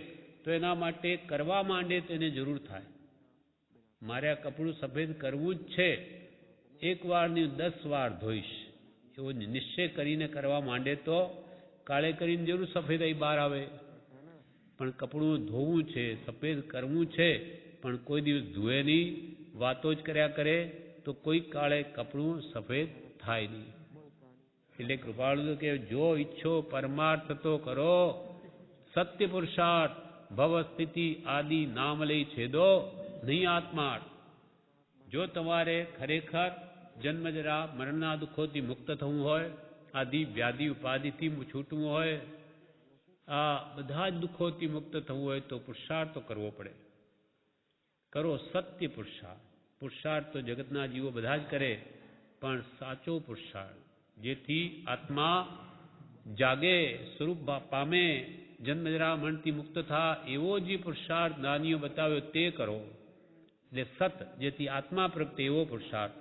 તો એના માટે કરવા માંડે તેને જરૂર થાય. મારે આ કપડું સફેદ કરવું જ છે, એક વાર નહીં 10 વાર ધોઈશ, એવો નિશ્ચય કરીને કરવા માંડે તો કાળે કરીને જરૂર સફેદાઈ બહાર આવે. પણ કપડું ધોવું છે, સફેદ કરવું છે, પણ કોઈ દિવસ ધોવે નહીં, વાતો જ કર્યા કરે, તો કોઈ કાળે કપડું સફેદ થાય નહીં. એટલે કૃપાળુ કે જો ઈચ્છો પરમાર્થ તો કરો, સત્ય પુરુષાર્થ ભવ સ્થિતિ આદિ નામ લઈ છેદો નહીં આત્માર્થ. જો તમારે ખરેખર જન્મજરા મરણના દુઃખોથી મુક્ત થવું હોય, આદિ વ્યાધિ ઉપાધિથી છૂટવું હોય, આ બધા જ દુઃખોથી મુક્ત થવું હોય તો પુરુષાર્થ તો કરવો પડે. કરો સત્ય પુરુષાર્થ. પુરુષાર્થ તો જગતના જીવો બધા જ કરે, પણ સાચો પુરુષાર્થ જેથી આત્મા જાગે, સ્વરૂપ પામે, જન્મજરા મરણથી મુક્ત થાય, એવો જે પુરુષાર્થ જ્ઞાનીઓ બતાવ્યો તે કરો. એટલે સત, જેથી આત્મા પ્રગટે એવો પુરુષાર્થ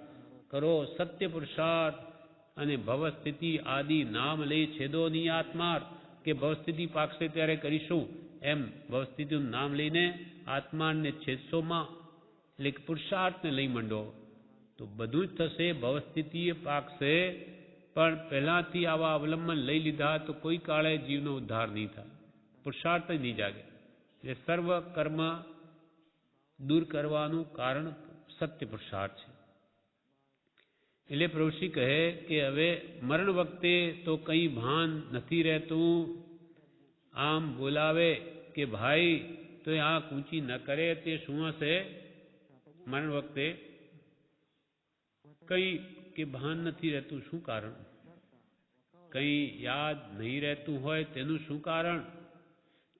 કરો. સત્ય પુરુષાર્થ અને ભવસ્થિતિ આદિ નામ લઈ છેદો ની આત્માર્થ, કે ભવસ્થિતિ પાકશે ત્યારે કરીશું, એમ ભવસ્થિતિનું નામ લઈને આત્માને છેદશોમાં, એટલે કે પુરુષાર્થને લઈ મંડો તો બધું જ થશે. ભવસ્થિતિએ પાકશે, પણ પહેલાંથી આવા અવલંબન લઈ લીધા તો કોઈ કાળે જીવનો ઉદ્ધાર નહીં થાય, પુરુષાર્થ જ નહીં જાગે. એટલે સર્વ કર્મ દૂર કરવાનું કારણ સત્ય પુરુષાર્થ છે. એટલે પ્રભુશ્રી કહે કે હવે મરણ વખતે તો કંઈ ભાન નથી રહેતું. આમ બોલાવે કે ભાઈ તો આંખ ઊંચી ન કરે તે શું હશે? મરણ વખતે કંઈ કે ભાન નથી રહેતું, શું કારણ? કંઈ યાદ નહીં રહેતું હોય તેનું શું કારણ?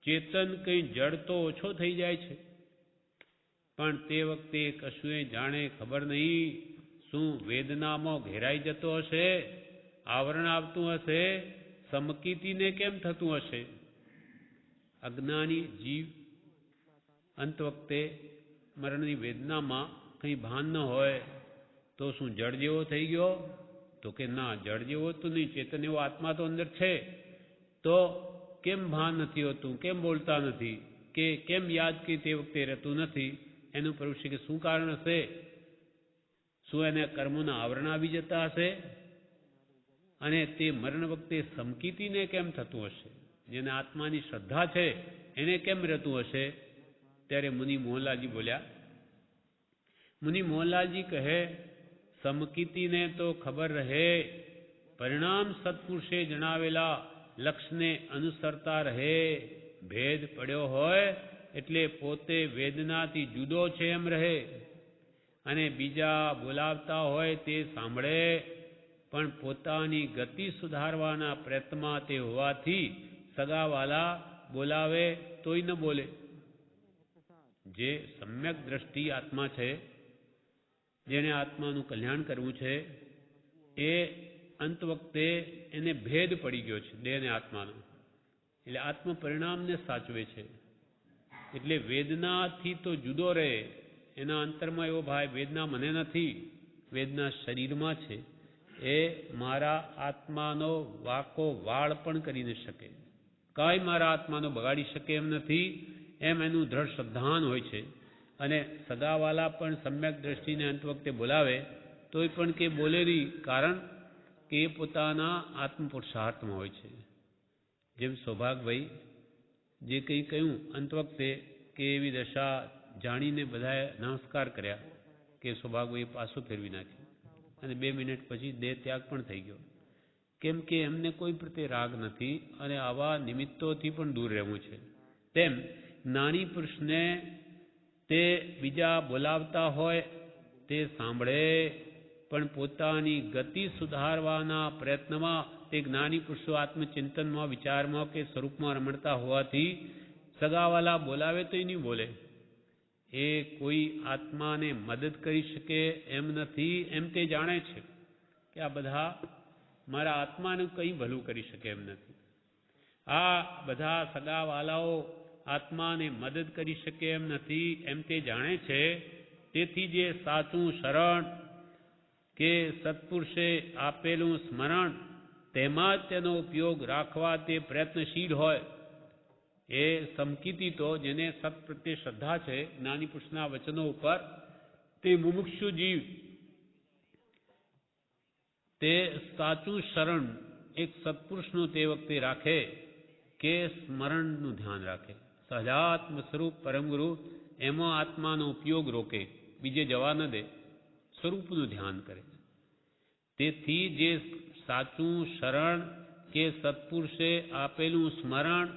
ચેતન કંઈ જડ તો ઓછો થઈ જાય છે, પણ તે વખતે કશું જાણે ખબર નહીં. શું વેદનામાં ઘેરાઈ જતો હશે? આવરણ આવતું હશે? સમકીતીને કેમ થતું હશે? અજ્ઞાની જીવ અંત વખતે મરણની વેદનામાં કંઈ ભાન ન હોય તો શું જડ જેવો થઈ ગયો? તો કે ના, જડ જેવો તો નહીં, ચેતન એવો આત્મા તો અંદર છે. તો કેમ ભાન નથી હોતું? કેમ બોલતા નથી? કે કેમ યાદ કે તે વખતે રહેતું નથી? એનું પ્રભુશ્રી કે શું કારણ હશે? શું એને કર્મોના આવરણ આવી જતા હશે? અને તે મરણ વખતે સમકીતીને કેમ થતું હશે? જેને આત્માની શ્રદ્ધા છે એને કેમ રહેતું હશે? ત્યારે મુનિ મોહનલાલજી બોલ્યા. મુનિ મોહનલાલજી કહે, સમકીતીને તો ખબર રહે, પરિણામ સત્પુરુષે જણાવેલા લક્ષ્યને અનુસરતા રહે. ભેદ પડ્યો હોય એટલે પોતે વેદનાથી જુદો છે એમ રહે, અને બીજા બોલાવતા હોય તે સાંભળે, પણ પોતાની ગતિ સુધારવાના પ્રયત્નમાં તે હોવાથી સગાવાલા બોલાવે તોય ન બોલે. જે સમ્યક દ્રષ્ટિ આત્મા છે, જેને આત્માનું કલ્યાણ કરવું છે, એ અંત વખતે એને ભેદ પડી ગયો છે દેહ અને આત્માનો. એટલે આત્મ પરિણામને સાચવે છે. એટલે વેદનાથી તો જુદો રહે. એના અંતરમાં એવો ભાઈ, વેદના મને નથી, વેદના શરીરમાં છે. એ મારા આત્માનો વાકો વાળ પણ કરી ન શકે, કાંઈ મારા આત્માનો બગાડી શકે એમ નથી, એમ એનું દ્રઢ શ્રદ્ધાન હોય છે. અને સગાવાલા પણ સમ્યક દ્રષ્ટિને અંત વખતે બોલાવે તોય પણ કે બોલે નહીં, કારણ કે એ પોતાના આત્મપુરુષાર્થમાં હોય છે. જેમ સૌભાગભાઈ જે કંઈ કહ્યું અંત વખતે કે એવી દશા જાણીને બધાએ નમસ્કાર કર્યા કે સૌભાગભાઈએ પાછું ફેરવી નાખ્યું, અને 2 મિનિટ પછી દેહ ત્યાગ પણ થઈ ગયો. કેમ કે એમને કોઈ પ્રત્યે રાગ નથી, અને આવા નિમિત્તોથી પણ દૂર રહેવું છે. તેમ જ્ઞાની પુરુષને તે બીજા બોલાવતા હોય તે સાંભળે, પણ પોતાની ગતિ સુધારવાના પ્રયત્નમાં તે જ્ઞાની પુરુષો આત્મચિંતનમાં, વિચારમાં કે સ્વરૂપમાં રમણતા હોવાથી સગાવાલા બોલાવે તો નહીં બોલે. એ કોઈ આત્માને મદદ કરી શકે એમ નથી, એમ તે જાણે છે કે આ બધા મારા આત્માનું કંઈ ભલું કરી શકે એમ નથી. આ બધા સગાવાલાઓ આત્માને મદદ કરી શકે એમ નથી, એમ તે જાણે છે. તેથી જે સાચું શરણ કે સત્પુરુષે આપેલું સ્મરણ, તેમાં જ તેનો ઉપયોગ રાખવા તે પ્રયત્નશીલ હોય. એ સમકીતી તો જેને સત પ્રત્યે શ્રદ્ધા છે જ્ઞાની પુરુષના વચનો ઉપર, તે મુમુક્ષુ જીવ તે સાચું શરણ એક સત્પુરુષનું તે વખતે રાખે કે સ્મરણનું ધ્યાન રાખે. સહજાત્મ સ્વરૂપ પરમગુરુ એમાં આત્માનો ઉપયોગ રોકે, બીજે જવા ન દે, સ્વરૂપનું ધ્યાન કરે. તેથી જે સાચું શરણ કે સત્પુરુષે આપેલું સ્મરણ,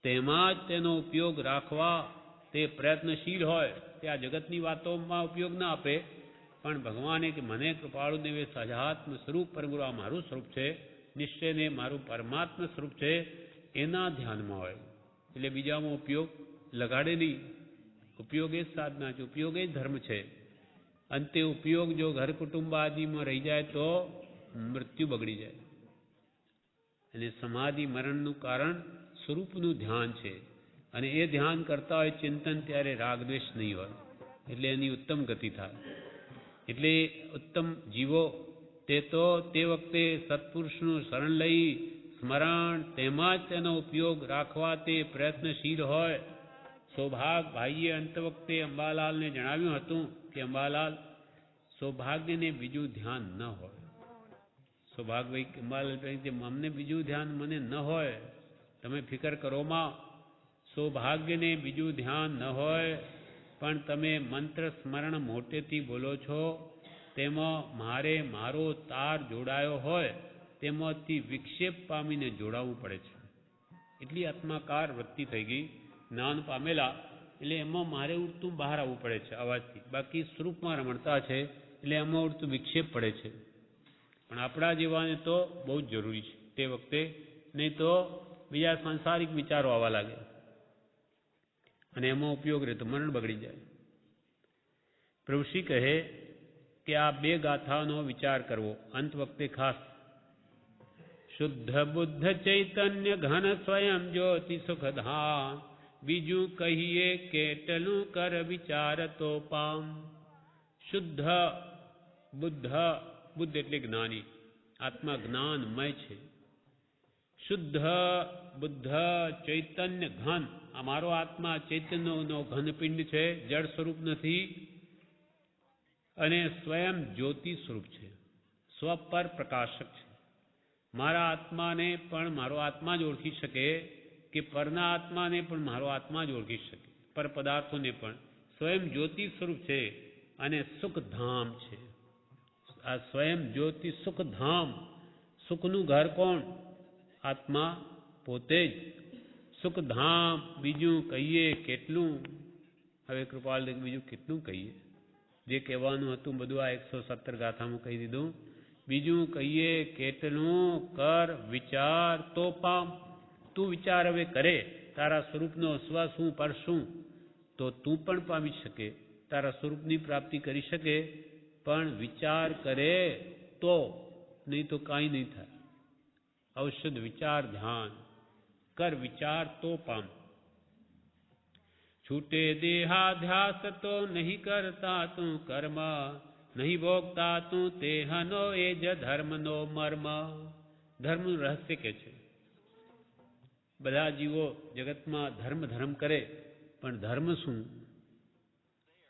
તેમાં જ તેનો ઉપયોગ રાખવા તે પ્રયત્નશીલ હોય. તે આ જગતની વાતોમાં ઉપયોગ ના આપે, પણ ભગવાને કે મને કૃપાળુ દેવે સહજાત્મ સ્વરૂપ પરમગુરુ આ મારું સ્વરૂપ છે, નિશ્ચયને મારું પરમાત્મા સ્વરૂપ છે, એના ધ્યાનમાં હોય. એટલે બીજામાં ઉપયોગ લગાડે નહીં. ઉપયોગ એ જ સાધના છે, ઉપયોગ એ જ ધર્મ છે. અંતે ઉપયોગ જો ઘર કુટુંબ આદિમાં રહી જાય તો મૃત્યુ બગડી જાય. અને સમાધિ મરણનું કારણ સ્વરૂપનું ધ્યાન છે, અને એ ધ્યાન કરતા હોય ચિંતન, ત્યારે રાગદ્વેષ નહીં હોય, એટલે એની ઉત્તમ ગતિ થાય. એટલે ઉત્તમ જીવો તે તો તે વખતે સત્પુરુષનું શરણ લઈ સ્મરણ, તેમાં જ તેનો ઉપયોગ રાખવા તે પ્રયત્નશીલ હોય. સૌભાગ ભાઈએ અંત વખતે અંબાલાલને જણાવ્યું હતું કે અંબાલાલ, સૌભાગ્યને બીજું ધ્યાન ન હોય. સૌભાગભાઈ અંબાલાલભાઈ, અમને બીજું ધ્યાન મને ન હોય, તમે ફિકર કરોમાં. સૌભાગ્યને બીજું ધ્યાન ન હોય, પણ તમે મંત્ર સ્મરણ મોટેથી બોલો છો, તેમાં મારો તાર જોડાયો હોય તેમાંથી વિક્ષેપ પામીને જોડાવવું પડે છે. એટલી આત્માકાર વૃત્તિ થઈ ગઈ. જ્ઞાન પામેલા એટલે એમાં મારે ઉડતું બહાર આવવું પડે છે અવાજથી. બાકી સ્વરૂપમાં રમણતા છે એટલે એમાં ઉડતું વિક્ષેપ પડે છે. પણ આપણા જેવાને તો બહુ જ જરૂરી છે તે વખતે, નહીં તો બીજા સાંસારિક વિચારો આવવા લાગે અને એમાં ઉપયોગ રહે તો મરણ બગડી જાય. પ્રભુશ્રી કહે કે આ બે ગાથાનો વિચાર કરવો અંત વખતે ખાસ. શુદ્ધ બુદ્ધ ચૈતન્ય ઘન સ્વયં જ્યોતિ સુખધામ, બીજું કહીએ કેટલું કર વિચાર તો પામ. શુદ્ધ બુદ્ધ એટલે જ્ઞાની, આત્મા જ્ઞાનમય છે. શુદ્ધ બુદ્ધ ચૈતન્ય ઘન, અમારો આત્મા ચૈતન્યનો ઘનપિંડ છે, જળ સ્વરૂપ નથી. અને સ્વયં જ્યોતિ સ્વરૂપ છે, સ્વ પર પ્રકાશક છે. મારા આત્માને પણ મારો આત્મા જ ઓળખી શકે કે પરના આત્માને પણ મારો આત્મા જ ઓળખી શકે, પર પદાર્થોને પણ. સ્વયં જ્યોતિ સ્વરૂપ છે અને સુખધામ છે. આ સ્વયં જ્યોતિ સુખધામ, સુખનું ઘર કોણ? આત્મા પોતે જ. સુખધામ બીજું કહીએ કેટલું? હવે કૃપાલ બીજું કેટલું કહીએ? જે કહેવાનું હતું બધું આ 117 ગાથામાં કહી દીધું. બીજું કહીએ કેટલું કર વિચાર તો પામ. તું વિચાર હવે કરે તારા સ્વરૂપનો સ્વ શું પર શું, તો તું પણ પામી શકે, તારા સ્વરૂપની પ્રાપ્તિ કરી શકે. પણ વિચાર કરે તો, નહીં તો કાંઈ નહીં થાય. ઔષધ વિચાર ધ્યાન કર વિચાર તો પામ. છૂટે દેહાધ્યાસ તો નહીં કરતા તું કર્મ, નહીં ભોગતા તું તેહનો એ જ ધર્મનો મર્મ. ધર્મનું રહસ્ય કે છે. બધા જીવો જગતમાં ધર્મ કરે, પણ ધર્મ શું?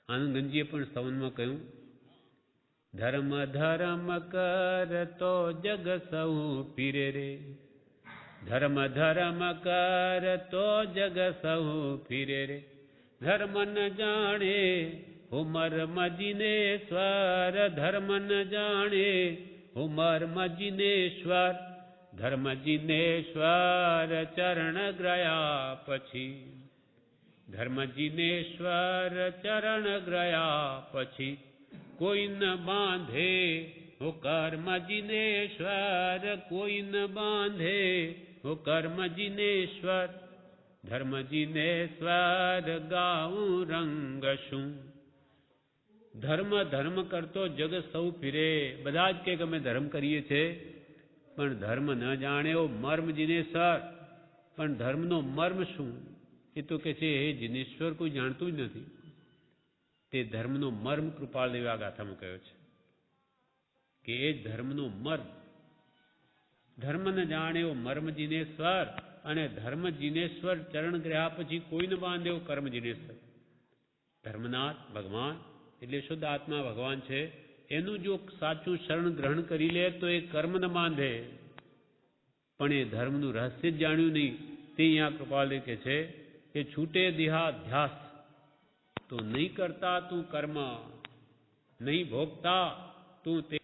આનંદગંજીએ પણ સ્તવનમાં કહ્યું, ધર્મ કર તો જગ સૌ પીરે રે. ધર્મ કર તો જગ સૌ ફીરે રે. ધર્મ ન જાણે હું મર્મ જીનેશ્વર, ધર્મ ન જાણે હું મર્મ જીનેશ્વર. ધર્મ જીનેશ્વર ચરણ ગ્રયા પછી, ધર્મ જીનેશ્વર ચરણ ગ્રયા પછી, કોઈ ન બાંધે હો કર્મ જીનેશ્વર, કોઈ ન બાંધે હો કર્મ જીનેશ્વર. ધર્મ જીનેશ્વર ગાઉં રંગ શું? ધર્મ કરતો જગ સૌ ફિરે. બધા જ કે અમે ધર્મ કરીએ છીએ, પણ ધર્મ ન જાણ્યો મર્મ જીનેશ્વર. પણ ધર્મનો મર્મ શું? એ તો કે છે હે જીનેશ્વર કોઈ જાણતું જ નથી. તે ધર્મનો મર્મ કૃપાળદેવે આ ગાથામાં કહ્યો છે કે એ ધર્મનો મર્મ. ધર્મ ન જાણ્યો મર્મ જીનેશ્વર, અને ધર્મ જીનેશ્વર ચરણ ગ્રહ્યા પછી કોઈને બાંધ્યો કર્મ જીનેશ્વર. ધર્મનાથ ભગવાન એટલે શુદ્ધ આત્મા ભગવાન છે. એનું જો સાચું શરણ ગ્રહણ કરી લે તો એ કર્મ ન બાંધે. પણ એ ધર્મનું રહસ્ય જ જાણ્યું નહીં. તે અહીંયા કૃપાલદેવ કે છે કે છૂટે દેહાધ્યાસ તો નહીં કરતા તું કર્મ, નહીં ભોગતા તું તે